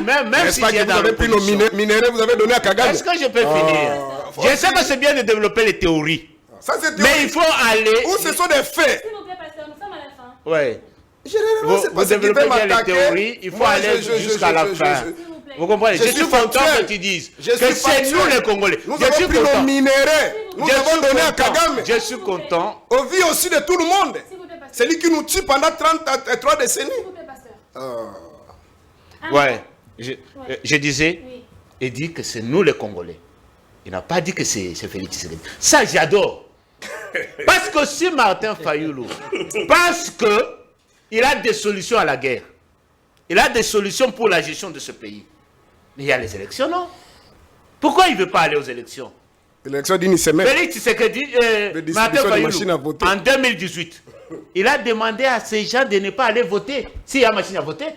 Même si tu es dans l'opposition. Minéraux, vous avez donné à Kagame. Est-ce que je peux finir? Je sais que c'est bien de développer les théories. Ça, c'est mais il faut aller... Ou ce sont des faits. S'il vous plaît, pasteur, nous sommes à la fin. Ouais. Généralement, Vous développez bien les théories, il faut aller jusqu'à la fin. Vous comprenez? Je suis content que tu dises que c'est nous les Congolais. Nous avons pris nos minéraux. Nous avons donné à Kagame. Je suis content. Au vu aussi de tout le monde. C'est lui qui nous tue pendant 33 décennies. S'il vous plaît, pasteur. Ouais. Je disais, il dit que c'est nous les Congolais. Il n'a pas dit que c'est Félix Tshisekedi. Ça, j'adore. Parce que si Martin Fayoulou, parce que il a des solutions à la guerre, il a des solutions pour la gestion de ce pays. Mais il y a les élections, non? Pourquoi il ne veut pas aller aux élections? L'élection d'une semaine. Félix Tshisekedi, Martin Fayoulou, en 2018, il a demandé à ces gens de ne pas aller voter. S'il y a machine à voter,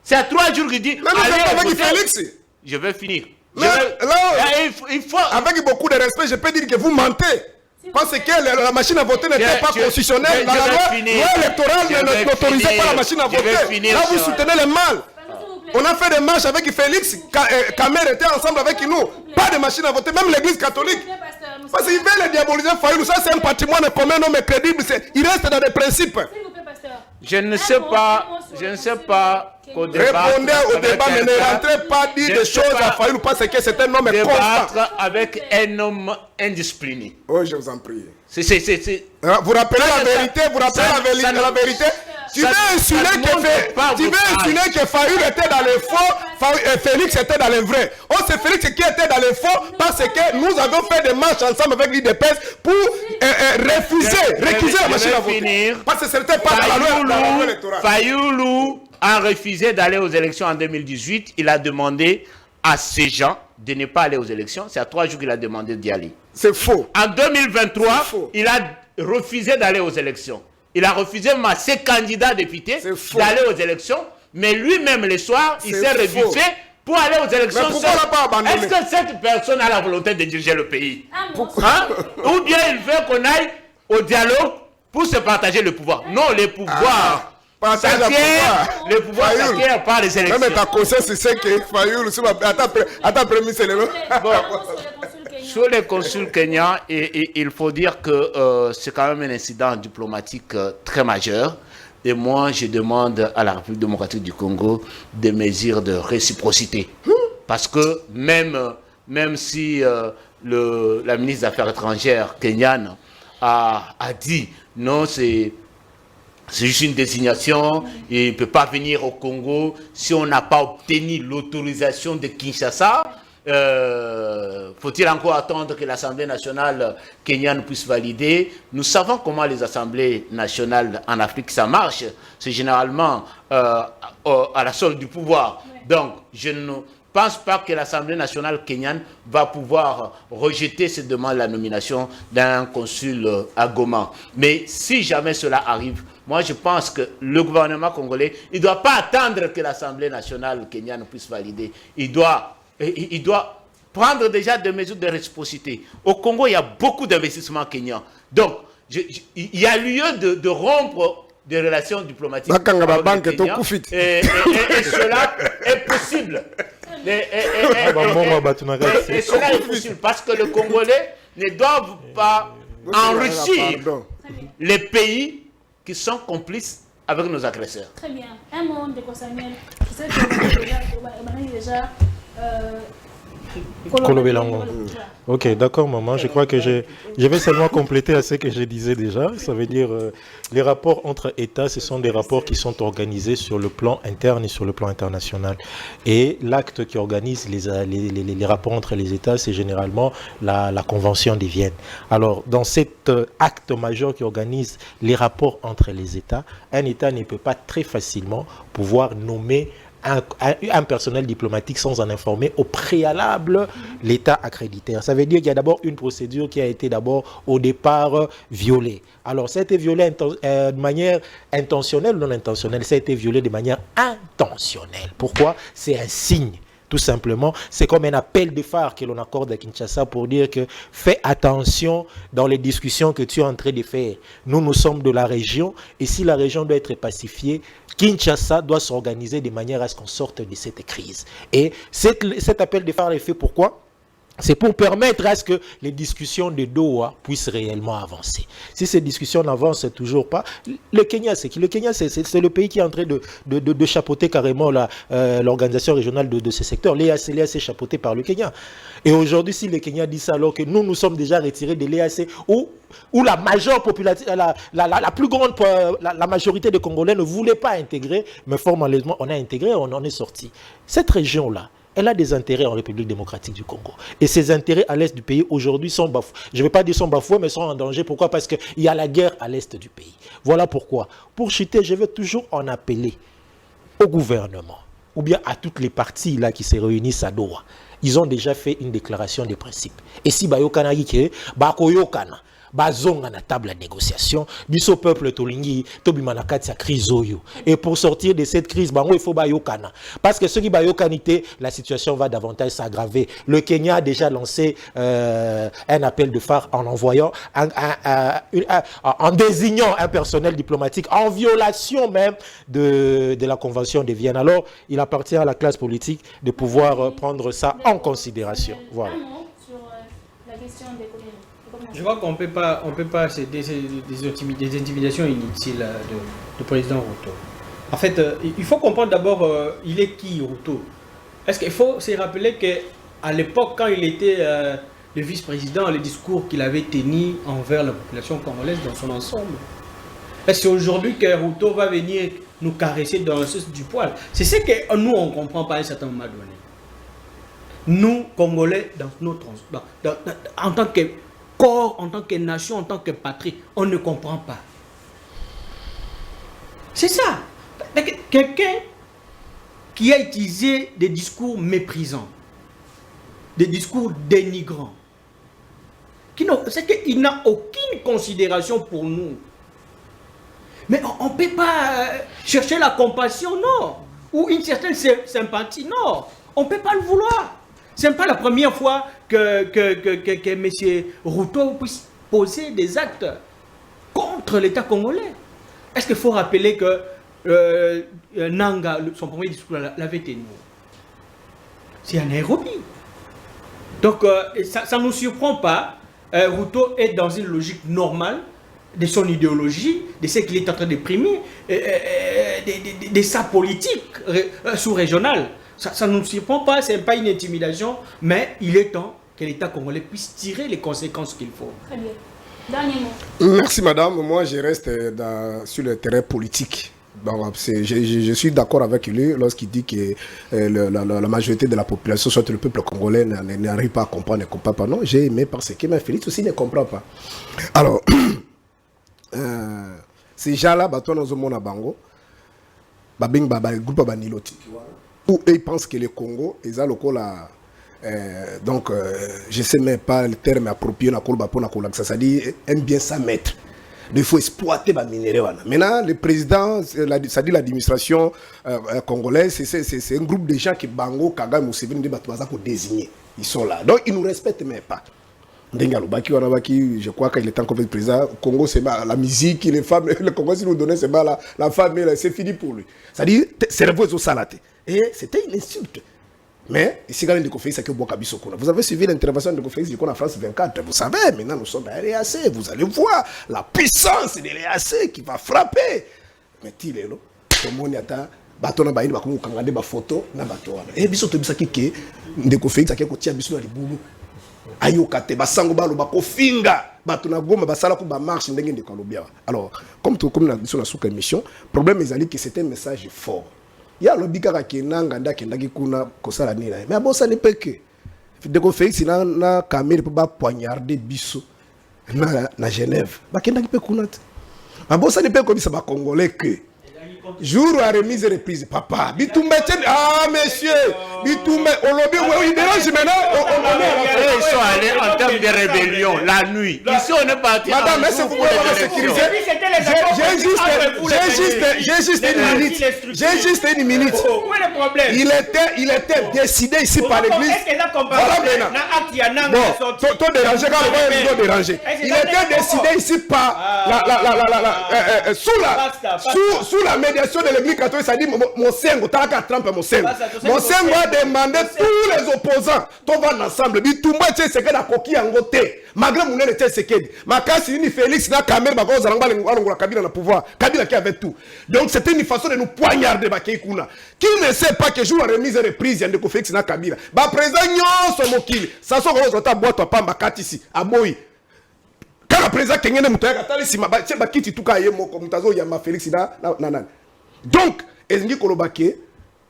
c'est à 3 jours qu'il dit allez voter. Félix. Je vais finir. Il faut... Avec beaucoup de respect, je peux dire que vous mentez. Parce que la machine à voter n'était pas constitutionnelle. La loi électorale n'autorisait pas la machine à voter. Là, vous soutenez le mal. On a fait des marches avec Félix. Kamer était ensemble avec nous. Pas de machine à voter, même l'église catholique. Parce qu'il veut le diaboliser Fayoulou. Ça, c'est un patrimoine commun, non mais crédible. Il reste dans des principes. Je ne sais pas. Répondez au débat, mais ne rentrez pas dire des choses à Fayoulou parce que c'est un homme constant. Débattre avec un homme indiscipliné. Oh, je vous en prie. Vous rappelez la vérité, la vérité. Tu veux insuler que Fayoulou était dans les faux, Félix était dans les vrais. Oh, c'est Félix qui était dans les faux parce que nous avons fait des marches ensemble avec l'IDPS pour récuser la machine à voter. Parce que ce n'était pas dans la loi électorale. Fayoulou a refusé d'aller aux élections en 2018. Il a demandé à ces gens de ne pas aller aux élections. C'est à 3 jours qu'il a demandé d'y aller. C'est faux. En 2023, il a refusé d'aller aux élections. Il a refusé ses candidats députés d'aller aux élections. Mais lui-même, le soir, il s'est rebuffé pour aller aux élections. Mais pourquoi on l'a pas abandonné? Est-ce que cette personne a la volonté de diriger le pays? Ou bien il veut qu'on aille au dialogue pour se partager le pouvoir? Non, le pouvoir... Le pouvoir s'acquiert par les élections. Même ta conscience, c'est que Fayoulou, attends, premier, c'est le nom. Sur les consuls kenyans, il faut dire que c'est quand même un incident diplomatique très majeur. Et moi, je demande à la République démocratique du Congo des mesures de réciprocité. Parce que même si la ministre des Affaires étrangères kenyane a dit non, c'est juste une désignation, et il ne peut pas venir au Congo si on n'a pas obtenu l'autorisation de Kinshasa. Faut-il encore attendre que l'Assemblée nationale kenyane puisse valider? Nous savons comment les assemblées nationales en Afrique, ça marche. C'est généralement à la solde du pouvoir. Donc, je ne pense pas que l'Assemblée nationale kenyane va pouvoir rejeter cette demande de la nomination d'un consul à Goma. Mais si jamais cela arrive, moi je pense que le gouvernement congolais, il ne doit pas attendre que l'Assemblée nationale kenyane puisse valider. Il doit prendre déjà des mesures de réciprocité. Au Congo, il y a beaucoup d'investissements kenyans. Donc, il y a lieu de rompre des relations diplomatiques avec le Kenya. Et cela est possible. Et cela est possible parce que les Congolais ne doivent pas enrichir les pays qui sont complices avec nos agresseurs. Très bien. Un mot de Samuel. Je sais que vous avez déjà Ok, d'accord, maman. Je crois que je vais seulement compléter à ce que je disais déjà. Ça veut dire les rapports entre États, ce sont des rapports qui sont organisés sur le plan interne et sur le plan international. Et l'acte qui organise les rapports entre les États, c'est généralement la Convention de Vienne. Alors, dans cet acte majeur qui organise les rapports entre les États, un État ne peut pas très facilement pouvoir nommer un personnel diplomatique sans en informer au préalable l'État accréditaire. Ça veut dire qu'il y a d'abord une procédure qui a été d'abord au départ violée. Alors ça a été violé de manière intentionnelle ou non intentionnelle? Ça a été violé de manière intentionnelle. Pourquoi? C'est un signe. Tout simplement, c'est comme un appel de phare que l'on accorde à Kinshasa pour dire que fais attention dans les discussions que tu es en train de faire. Nous sommes de la région et si la région doit être pacifiée, Kinshasa doit s'organiser de manière à ce qu'on sorte de cette crise. Et cet appel de phare est fait pourquoi? C'est pour permettre à ce que les discussions de Doha puissent réellement avancer. Si ces discussions n'avancent toujours pas, le Kenya, c'est qui? Le Kenya, c'est le pays qui est en train de chapeauter carrément l'organisation régionale de ce secteur. L'EAC est chapeauté par le Kenya. Et aujourd'hui, si le Kenya dit ça, alors que nous sommes déjà retirés de l'EAC, où la majeure population, la plus grande, la majorité des Congolais ne voulaient pas intégrer, mais formellement, on a intégré, on en est sorti. Cette région-là, elle a des intérêts en République démocratique du Congo. Et ces intérêts à l'est du pays, aujourd'hui, sont bafoués. Je ne vais pas dire sont bafoués, mais sont en danger. Pourquoi? Parce qu'il y a la guerre à l'est du pays. Voilà pourquoi. Pour chuter, je vais toujours en appeler au gouvernement, ou bien à toutes les parties là, qui se réunissent à Doha. Ils ont déjà fait une déclaration de principe. Et si Bayokana Yike, Bakoyokana, bazonga na table de négociation, biso peuple tolingi, tobimana kati ya crise oyo. Et pour sortir de cette crise, bango il faut bayokana. Parce que ceux qui bayokanité, la situation va davantage s'aggraver. Le Kenya a déjà lancé un appel de phare en envoyant, en désignant un personnel diplomatique, en violation même de la Convention de Vienne. Alors, il appartient à la classe politique de pouvoir prendre ça en considération. Voilà. Sur la question des communes. Je crois qu'on peut pas céder des intimidations inutiles de président Ruto. En fait, il faut comprendre d'abord, il est qui Ruto? Est-ce qu'il faut se rappeler qu'à l'époque, quand il était le vice-président, les discours qu'il avait tenus envers la population congolaise dans son ensemble? Est-ce qu'aujourd'hui que Ruto va venir nous caresser dans le sens du poil? C'est ce que nous, on ne comprend pas à un certain moment donné. Nous, Congolais, en tant que corps, en tant que nation, en tant que patrie, on ne comprend pas. C'est ça. Quelqu'un qui a utilisé des discours méprisants, des discours dénigrants, c'est qu'il n'a aucune considération pour nous. Mais on ne peut pas chercher la compassion, non. Ou une certaine sympathie, non. On ne peut pas le vouloir. Ce n'est pas la première fois que M. Ruto puisse poser des actes contre l'État congolais. Est-ce qu'il faut rappeler que Nanga, son premier discours, l'avait tenu? C'est un Nairobi. Donc, ça ne nous surprend pas. Ruto est dans une logique normale de son idéologie, de ce qu'il est en train d'exprimer, de sa politique sous-régionale. Ça ne nous surprend pas, ce n'est pas une intimidation, mais il est temps que l'État congolais puisse tirer les conséquences qu'il faut. Très bien. Dernier mot. Merci madame. Moi je reste sur le terrain politique. bon, je suis d'accord avec lui lorsqu'il dit que la majorité de la population, soit le peuple congolais, n'arrive pas à comprendre, ne comprend pas. Non, j'ai aimé parce que mais Félix aussi ne comprend pas. Alors, ces gens-là, bah, toi, dans le monde à Bango, groupe Baniloti, où ils pensent que le Congo, ils ont le col à. Donc, je ne sais même pas le terme approprié, ça dit aime bien ça mettre. Il faut exploiter les minéraux. Maintenant, le président, ça dit l'administration congolaise, c'est un groupe de gens qui Bango, Kagame, Museveni, pour désigner. Ils sont là. Donc, ils ne nous respectent même pas. Je crois qu'il est encore le président. Au Congo, c'est la musique, les femmes, le Congo, si nous donnons, c'est la femme, c'est fini pour lui. C'est-à-dire, cerveau est au salaté. Et c'était une insulte. Mais ici, vous avez suivi l'intervention de Félix en France 24. Vous savez, maintenant nous sommes à l'EAC. Vous allez voir la puissance de l'EAC qui va frapper. Mais il est là. Tout le monde y a bateau na baïni bakomo kangade ba photo na bateau wana. Et biso to bisaki ke ndeko Félix akeko tia biso na libulu. Ayoka te basango balo bakofinga bato na goma basala ko ba marche ndenge ndeko lobia. Alors, comme na biso na souka émission, problème ezali que c'était un message fort. Il y a le bika qui nanga qui kuna kosala ni là mais bon ça n'est pas que de ko Félix na caméra pour ba poignarder biso na Genève ba kenda ki pe kuna mais bon ça n'est pas comme ça ba congolais que jour à remise et reprise papa bitumbe ah monsieur bitumbe olobi oui dérange maintenant ils sont allés en termes de rébellion la nuit ici on est parti madame est-ce que vous pouvez me sécuriser j'ai juste une minute il était décidé ici par l'église voilà maintenant bon toi déranger quand le voit déranger il était décidé ici par sous la médiation de l'église catholique, ça dit mon sengo, t'as qu'à tremper mon sengo. Mon sengo a demandé tous les opposants, tout va ensemble. Bitumba tche seke na koki angote. Malgré mon était seke. Makasi ni Félix na Kamel bako zalanga la Kabila na pouvoir. Kabila qui avait tout. Donc c'était une façon de nous poignarder bakekuna. Qui ne sait pas que jour la remise et reprise yande ko Félix na Kabila. Ba président nyonso mokili. Ça so ko zota boîte pa mbakati ici. Aboyi. Quand le président Kengene Moutaya Katali si ma bakiti tuka yemo comme tazo yama Félix na. Donc,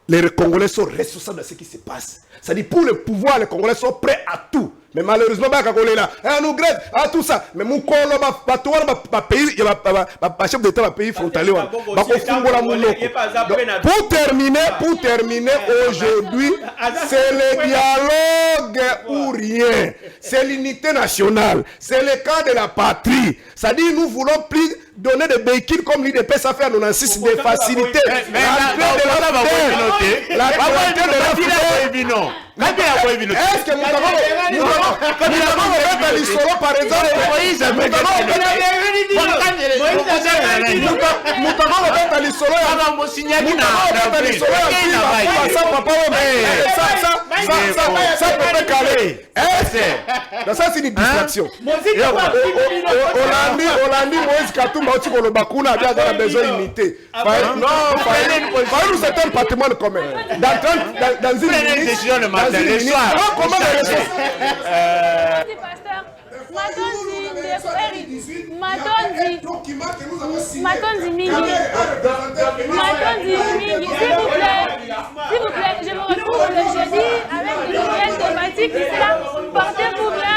les Congolais sont responsables de ce qui se passe. C'est-à-dire, pour le pouvoir, les Congolais sont prêts à tout. Mais malheureusement, nous grève, à tout ça. Mais mon pays, chef d'État, le pays frontalier. Pour terminer, aujourd'hui, c'est le dialogue ou rien. C'est l'unité nationale. C'est le cas de la patrie. C'est-à-dire, nous voulons plus donner des béquilles comme l'IDP, ça fait à 96 des facilités. Mais la est-ce que nous avons l'histoire par exemple ça peut caler. Ça c'est une distraction. Olandi Moïse Katumba aussi pour le Bakuna a besoin d'unité. Non, c'est un patrimoine commun. Dans une décision de Matonzi Mingi, s'il vous plaît, je me retrouve le jeudi avec une nouvelle thématique qui sera portée pour bien